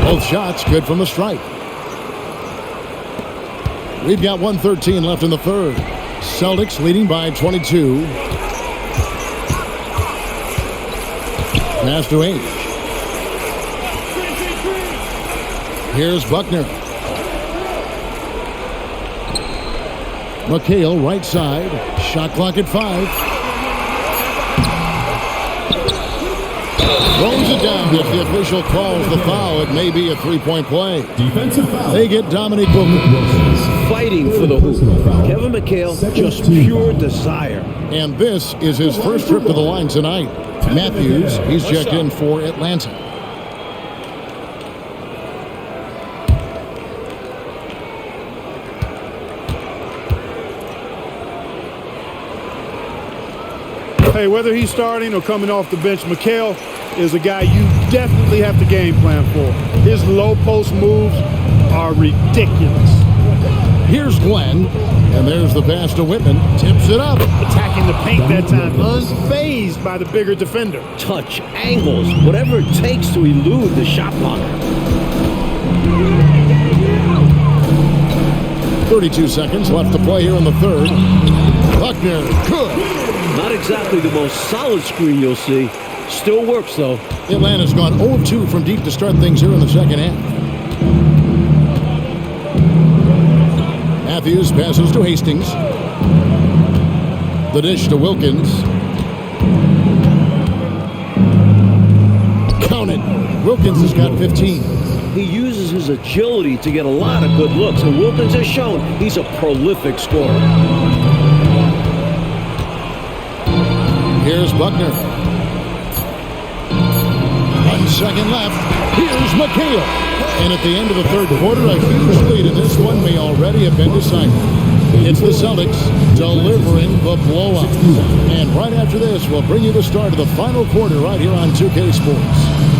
Both shots good from the stripe. We've got 1:13 left in the third. Celtics leading by 22. Pass to Ainge. Here's Buckner. McHale right side. Shot clock at 5. Throws it down. If the official calls the foul, it may be a three-point play. Defensive foul. They get Dominic Wilkins. Fighting for the hoop. Kevin McHale, just pure desire. And this is his first trip to the line tonight. Matthews, he's checked in for Atlanta. Hey, whether he's starting or coming off the bench, McHale is a guy you definitely have to game plan for. His low post moves are ridiculous. Here's Glenn, and there's the pass to Whitman. Tips it up. Attacking the paint that time, unfazed by the bigger defender. Touch, angles, whatever it takes to elude the shot blocker. 32 seconds left to play here in the third. Buckner, good. Not exactly the most solid screen you'll see. Still works, though. Atlanta's gone 0-2 from deep to start things here in the second half. Matthews passes to Hastings. The dish to Wilkins. Count it. Wilkins has got 15. He uses his agility to get a lot of good looks, and Wilkins has shown he's a prolific scorer. Here's Buckner. 1 second left. Here's McHale. And at the end of the third quarter, a huge lead in this one may already have been decided. It's the Celtics delivering the blowout. And right after this, we'll bring you the start of the final quarter right here on 2K Sports.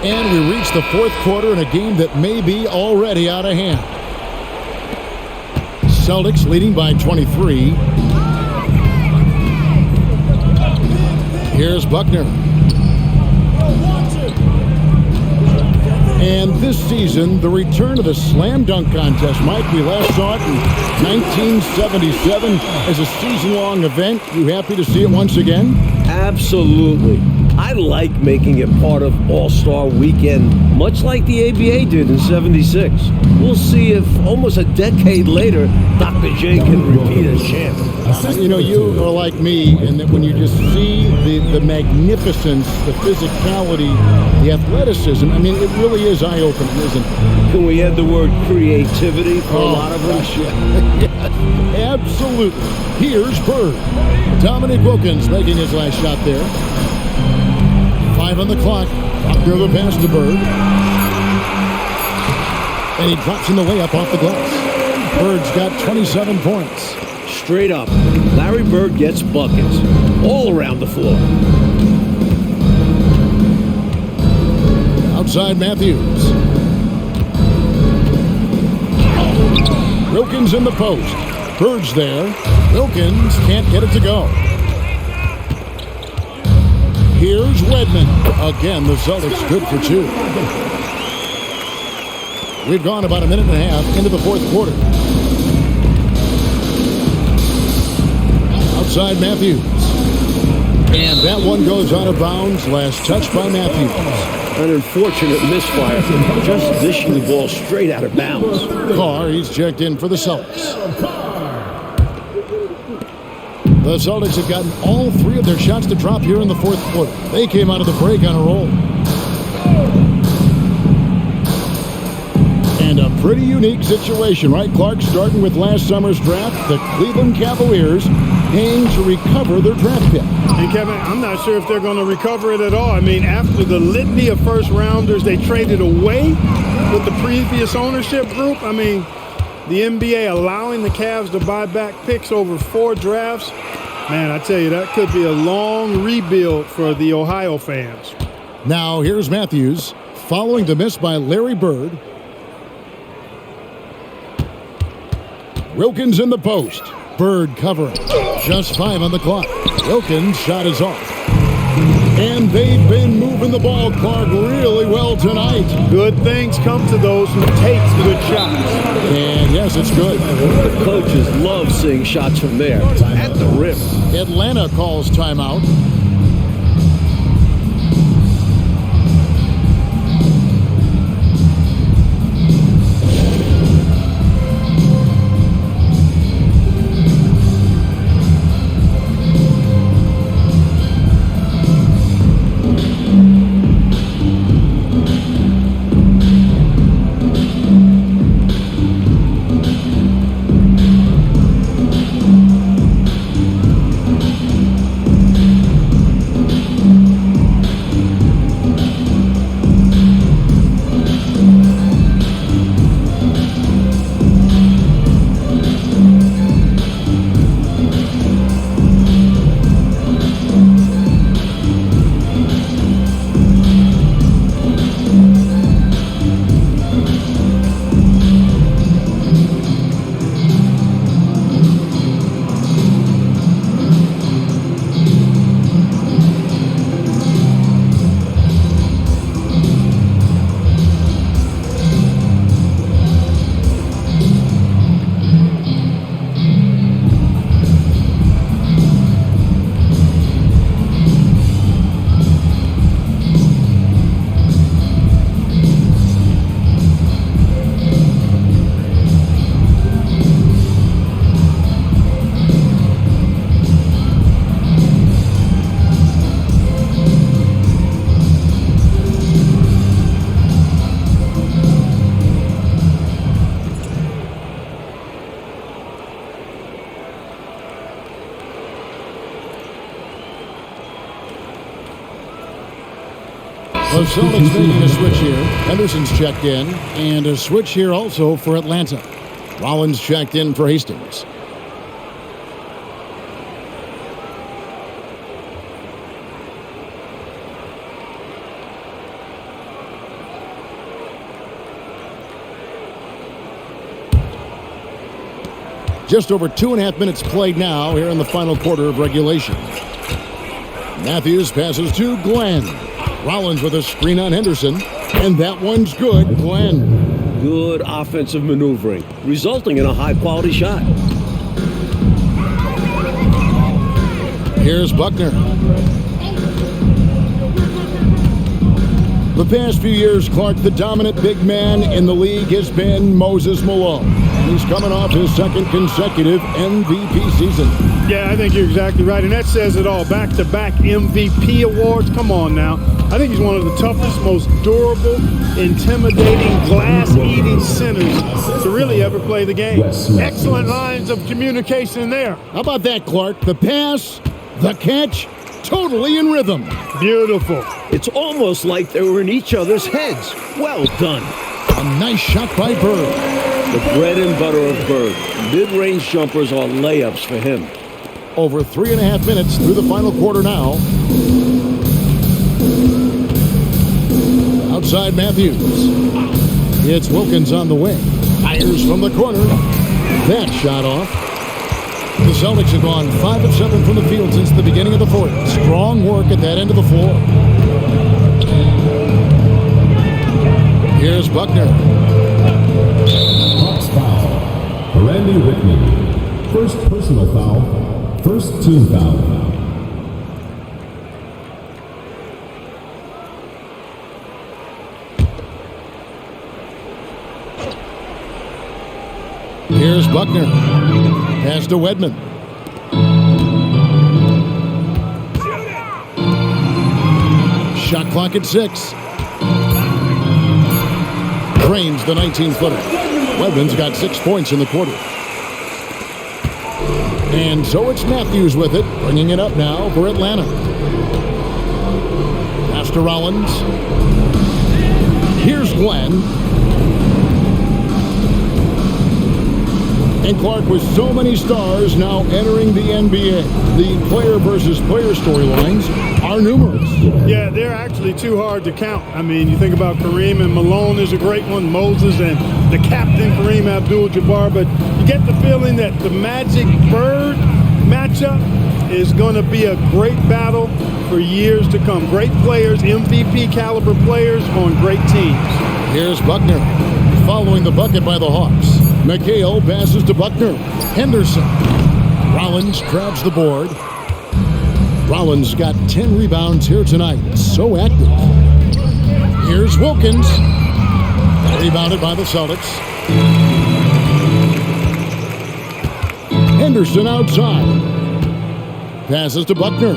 And we reach the fourth quarter in a game that may be already out of hand. Celtics leading by 23. Here's Buckner. And this season, the return of the slam dunk contest. Mike, we last saw it in 1977 as a season-long event. You happy to see it once again? Absolutely. I like making it part of All-Star Weekend, much like the ABA did in '76. We'll see if almost a decade later, Dr. J can repeat as champ. You know, you are like me in that when you just see the magnificence, the physicality, the athleticism, I mean, it really is eye-opening, isn't it? Can we add the word creativity for a lot of us? Yes, absolutely. Here's Bird. Dominic Wilkins making his last shot there. 5 on the clock. After the pass to Bird. And he drops in the layup off the glass. Bird's got 27 points. Straight up, Larry Bird gets buckets all around the floor. Outside Matthews. Wilkins in the post. Bird's there. Wilkins can't get it to go. Here's Wedman. Again, the Celtics good for 2. We've gone about a minute and a half into the fourth quarter. Outside Matthews. And that one goes out of bounds. Last touch by Matthews. An unfortunate misfire. Just dishing the ball straight out of bounds. Carr, he's checked in for the Celtics. The Celtics have gotten all 3 of their shots to drop here in the fourth quarter. They came out of the break on a roll. And a pretty unique situation, right, Clark? Starting with last summer's draft, the Cleveland Cavaliers paying to recover their draft pick. And Kevin, I'm not sure if they're going to recover it at all. I mean, after the litany of first-rounders they traded away with the previous ownership group, I mean, the NBA allowing the Cavs to buy back picks over 4 drafts, man, I tell you, that could be a long rebuild for the Ohio fans. Now, here's Matthews, following the miss by Larry Bird. Wilkins in the post. Bird covering. Just 5 on the clock. Wilkins' shot is off. And they've been moving the ball, Clark, really well tonight. Good things come to those who take good shots. And yes, it's good. The coaches love seeing shots from there at the rim. Atlanta calls timeout. The Celtics making a switch here. Henderson's checked in. And a switch here also for Atlanta. Rollins checked in for Hastings. Just over 2.5 minutes played now here in the final quarter of regulation. Matthews passes to Glenn. Rollins with a screen on Henderson. And that one's good. Glenn. Good offensive maneuvering, resulting in a high-quality shot. Here's Buckner. The past few years, Clark, the dominant big man in the league has been Moses Malone. And he's coming off his second consecutive MVP season. Yeah, I think you're exactly right. And that says it all. Back-to-back MVP awards. Come on now. I think he's one of the toughest, most durable, intimidating, glass-eating centers to really ever play the game. Excellent lines of communication there. How about that, Clark? The pass, the catch, totally in rhythm. Beautiful. It's almost like they were in each other's heads. Well done. A nice shot by Bird. The bread and butter of Bird. Mid-range jumpers are layups for him. Over 3.5 minutes through the final quarter now. Outside Matthews. It's Wilkins on the wing. Fires from the corner. That shot off. The Celtics have gone 5 of 7 from the field since the beginning of the fourth. Strong work at that end of the floor. Here's Buckner. Hawks foul. Randy Whitman. First personal foul. First team foul. Here's Buckner. Pass to Wedman. Shot clock at 6. Drains the 19-footer. Wedman's got 6 points in the quarter. And so it's Matthews with it, bringing it up now for Atlanta. Pass to Rollins. Here's Glenn. And Clark, with so many stars now entering the NBA, the player versus player storylines are numerous. Yeah, they're actually too hard to count. I mean, you think about Kareem and Malone is a great one, Moses and the captain Kareem Abdul-Jabbar, but you get the feeling that the Magic Bird matchup is going to be a great battle for years to come. Great players, MVP caliber players on great teams. Here's Buckner, following the bucket by the Hawks. McHale passes to Buckner. Henderson. Rollins grabs the board. Rollins got 10 rebounds here tonight. So active. Here's Wilkins. Rebounded by the Celtics. Henderson outside. Passes to Buckner.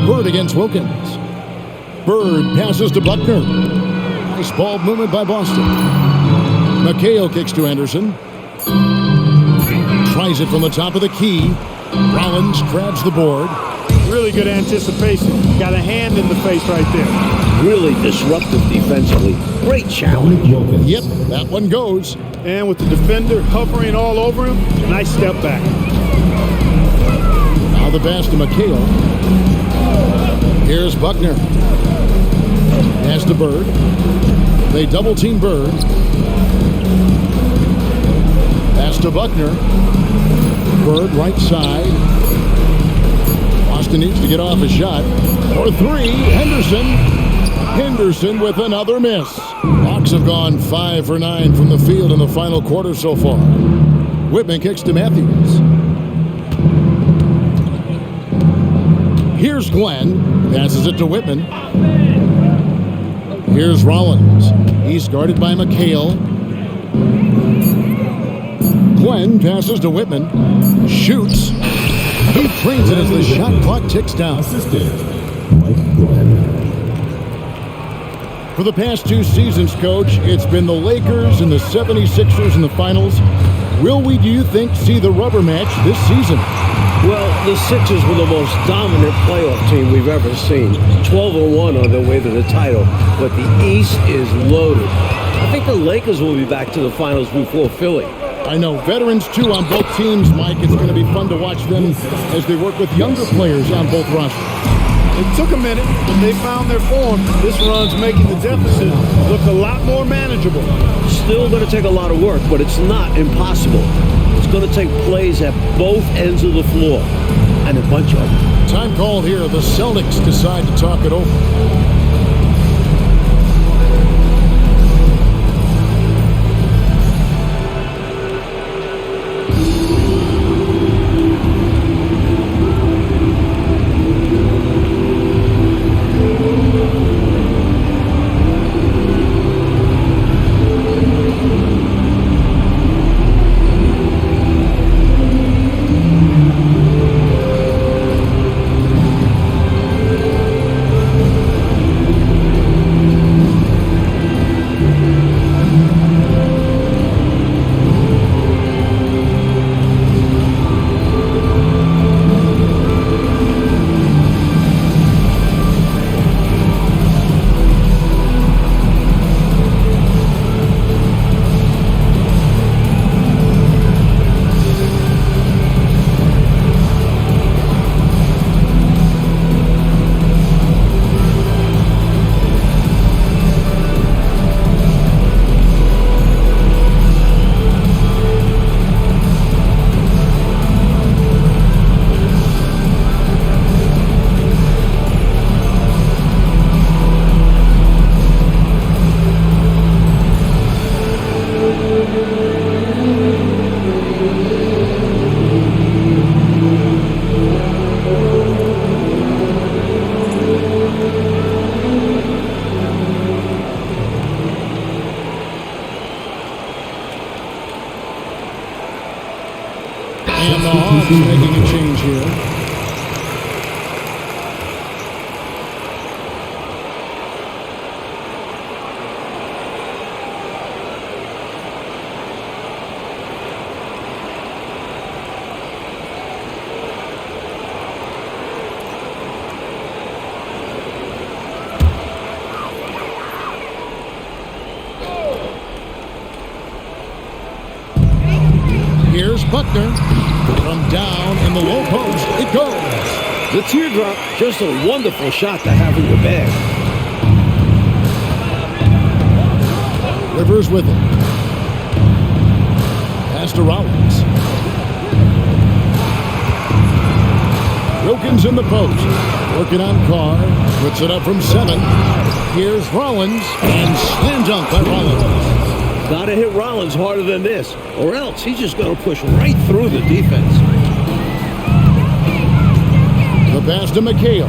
Bird against Wilkins. Bird passes to Buckner. Nice ball movement by Boston. McHale kicks to Anderson. Tries it from the top of the key. Rollins grabs the board. Really good anticipation. Got a hand in the face right there. Really disruptive defensively. Great challenge. Yep, that one goes. And with the defender hovering all over him, nice step back. Now the pass to McHale. Here's Buckner. Pass to Bird. They double team Bird. Pass to Buckner. Bird right side. Boston needs to get off a shot. For 3, Henderson. Henderson with another miss. Hawks have gone 5 for 9 from the field in the final quarter so far. Whitman kicks to Matthews. Here's Glenn. Passes it to Whitman. Here's Rollins. He's guarded by McHale. Glenn passes to Whitman. Shoots. He trains it as the shot clock ticks down. Assistant, Mike Glenn. For the past 2 seasons, Coach, it's been the Lakers and the 76ers in the finals. Will we, do you think, see the rubber match this season? Well, the Sixers were the most dominant playoff team we've ever seen. 12-1 on their way to the title, but the East is loaded. I think the Lakers will be back to the finals before Philly. I know, veterans too on both teams, Mike. It's going to be fun to watch them as they work with younger players on both rosters. It took a minute, but they found their form. This run's making the deficit look a lot more manageable. Still going to take a lot of work, but it's not impossible. It's going to take plays at both ends of the floor, and a bunch of them. Time called here. The Celtics decide to talk it over. Here's Buckner. From down in the low post, it goes. The teardrop, just a wonderful shot to have in your bag. Rivers with it. Pass to Rollins. Wilkins in the post. Working on Carr. Puts it up from 7. Here's Rollins. And slam dunk by Rollins. Gotta hit Rollins harder than this, or else he's just gonna push right through the defense. The pass to McHale.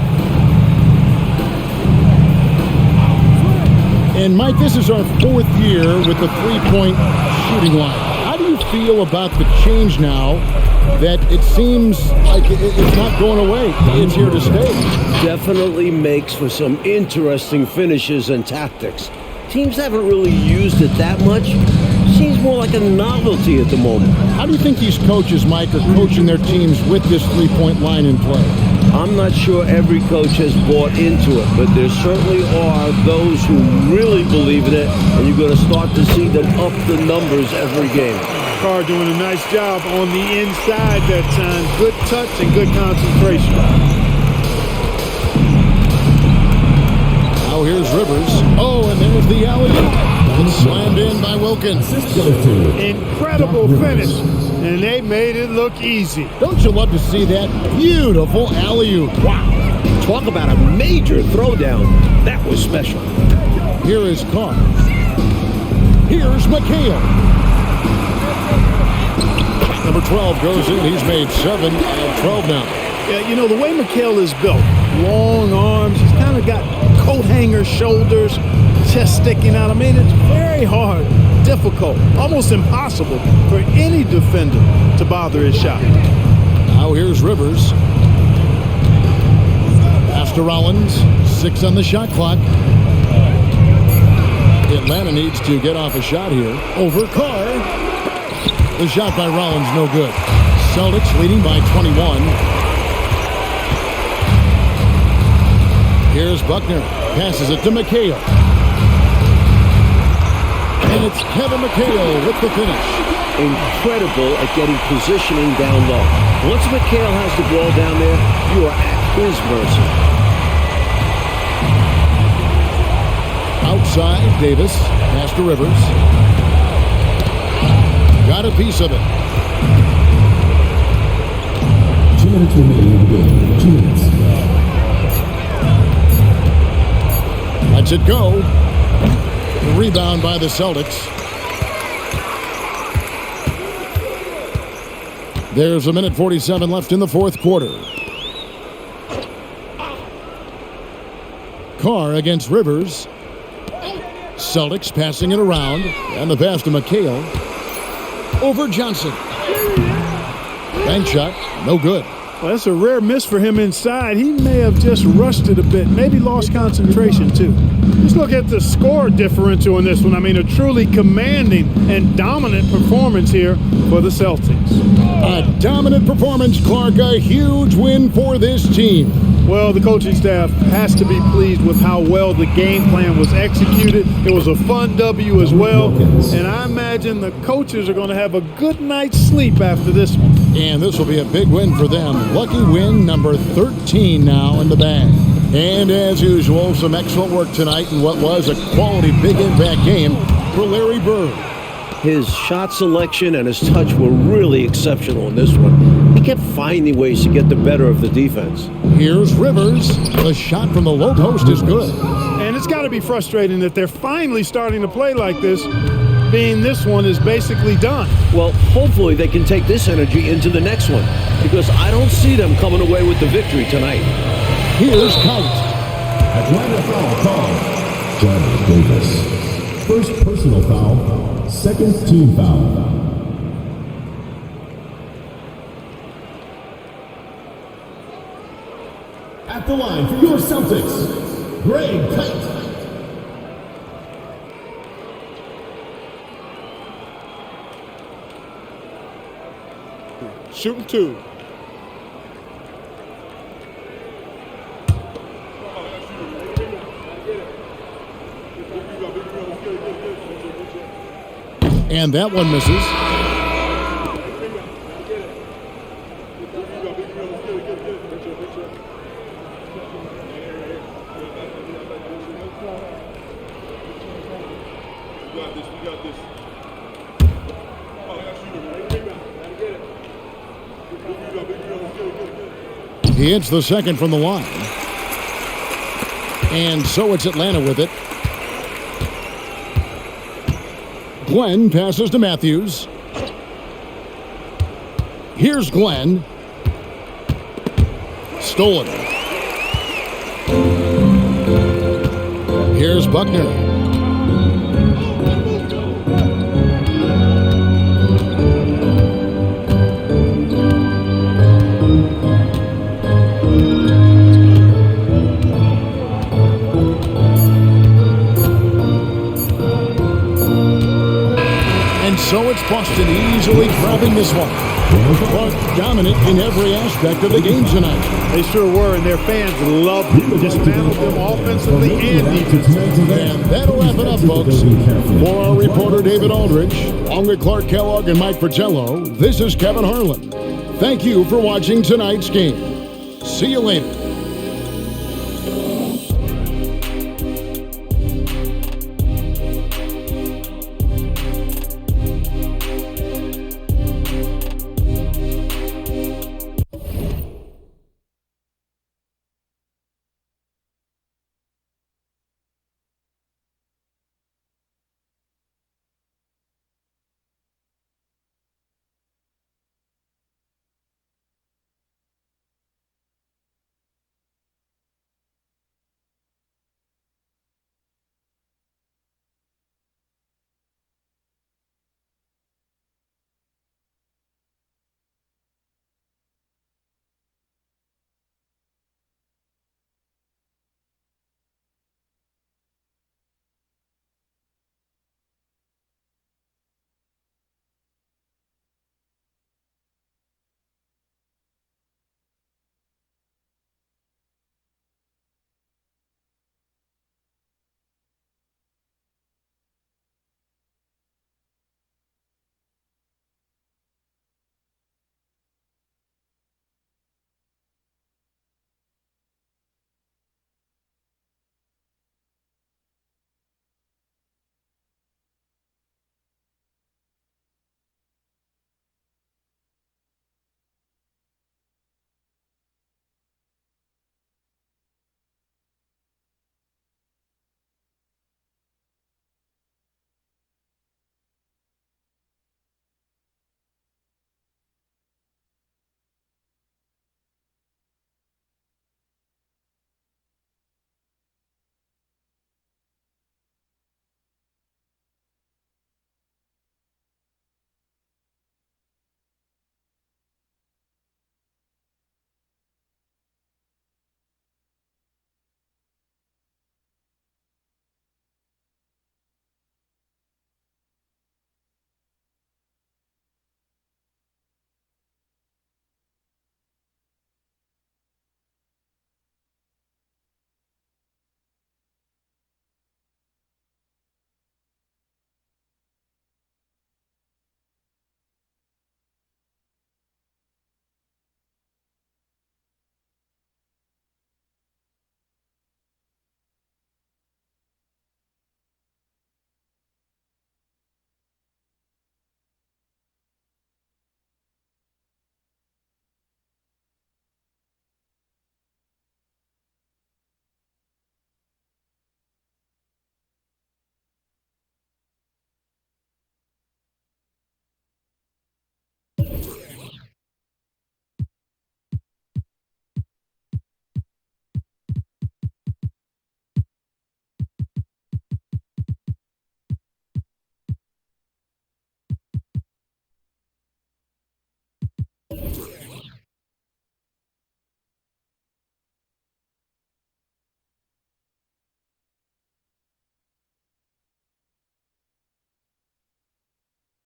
And Mike, this is our 4th year with the three-point shooting line. How do you feel about the change now that it seems like it's not going away? It's here to stay. Definitely makes for some interesting finishes and tactics. Teams haven't really used it that much. Seems more like a novelty at the moment. How do you think these coaches, Mike, are coaching their teams with this three-point line in play? I'm not sure every coach has bought into it, but there certainly are those who really believe in it, and you're going to start to see them up the numbers every game. Carr doing a nice job on the inside that time. Good touch and good concentration. Now here's Rivers. Oh, and there's the alley-oop. Slammed in by Wilkins. Incredible finish, and they made it look easy. Don't you love to see that beautiful alley-oop? Wow. Talk about a major throwdown. That was special. Here is Carr. Here's McHale. Number 12 goes in. He's made 7 out of 12 now. Yeah, you know, the way McHale is built, long arms, he's kind of got coat hanger shoulders, chest sticking out. I mean, it's very hard, difficult, almost impossible for any defender to bother his shot. Now here's Rivers. Pass to Rollins. 6 on the shot clock. Atlanta needs to get off a shot here. Over Carr. The shot by Rollins, no good. Celtics leading by 21. Here's Buckner. Passes it to McHale. And it's Kevin McHale with the finish. Incredible at getting positioning down low. Once McHale has the ball down there, you are at his mercy. Outside, Davis. Pass to Rivers. Got a piece of it. 2 minutes remaining in the game. 2 minutes. Lets it go. Rebound by the Celtics. There's 1:47 left in the 4th quarter. Carr against Rivers. Celtics passing it around. And the pass to McHale. Over Johnson. Bank shot. No good. Well, that's a rare miss for him inside. He may have just rushed it a bit, maybe lost concentration too. Just look at the score differential in this one. I mean, a truly commanding and dominant performance here for the Celtics. A dominant performance, Clark. A huge win for this team. Well, the coaching staff has to be pleased with how well the game plan was executed. It was a fun W as well, and I imagine the coaches are going to have a good night's sleep after this one. And this will be a big win for them. Lucky win number 13 now in the bag. And as usual, some excellent work tonight in what was a quality big impact game for Larry Bird. His shot selection and his touch were really exceptional in this one. He kept finding ways to get the better of the defense. Here's Rivers. The shot from the low post is good. And it's got to be frustrating that they're finally starting to play like this, being this one is basically done. Well, hopefully they can take this energy into the next one, because I don't see them coming away with the victory tonight. Here's Kite. Atlanta foul call. Johnny Davis. First personal foul. Second team foul. At the line for your Celtics, Greg Kite. Shooting 2. And that one misses. He hits the second from the line. And so it's Atlanta with it. Glenn passes to Matthews. Here's Glenn. Stolen. Here's Buckner. So it's Boston easily grabbing this one. But dominant in every aspect of the game tonight. They sure were, and their fans loved it. Dismantled them offensively and defensively. And that'll wrap it up, folks. For our reporter, David Aldridge, along with Clark Kellogg and Mike Fratello, this is Kevin Harlan. Thank you for watching tonight's game. See you later.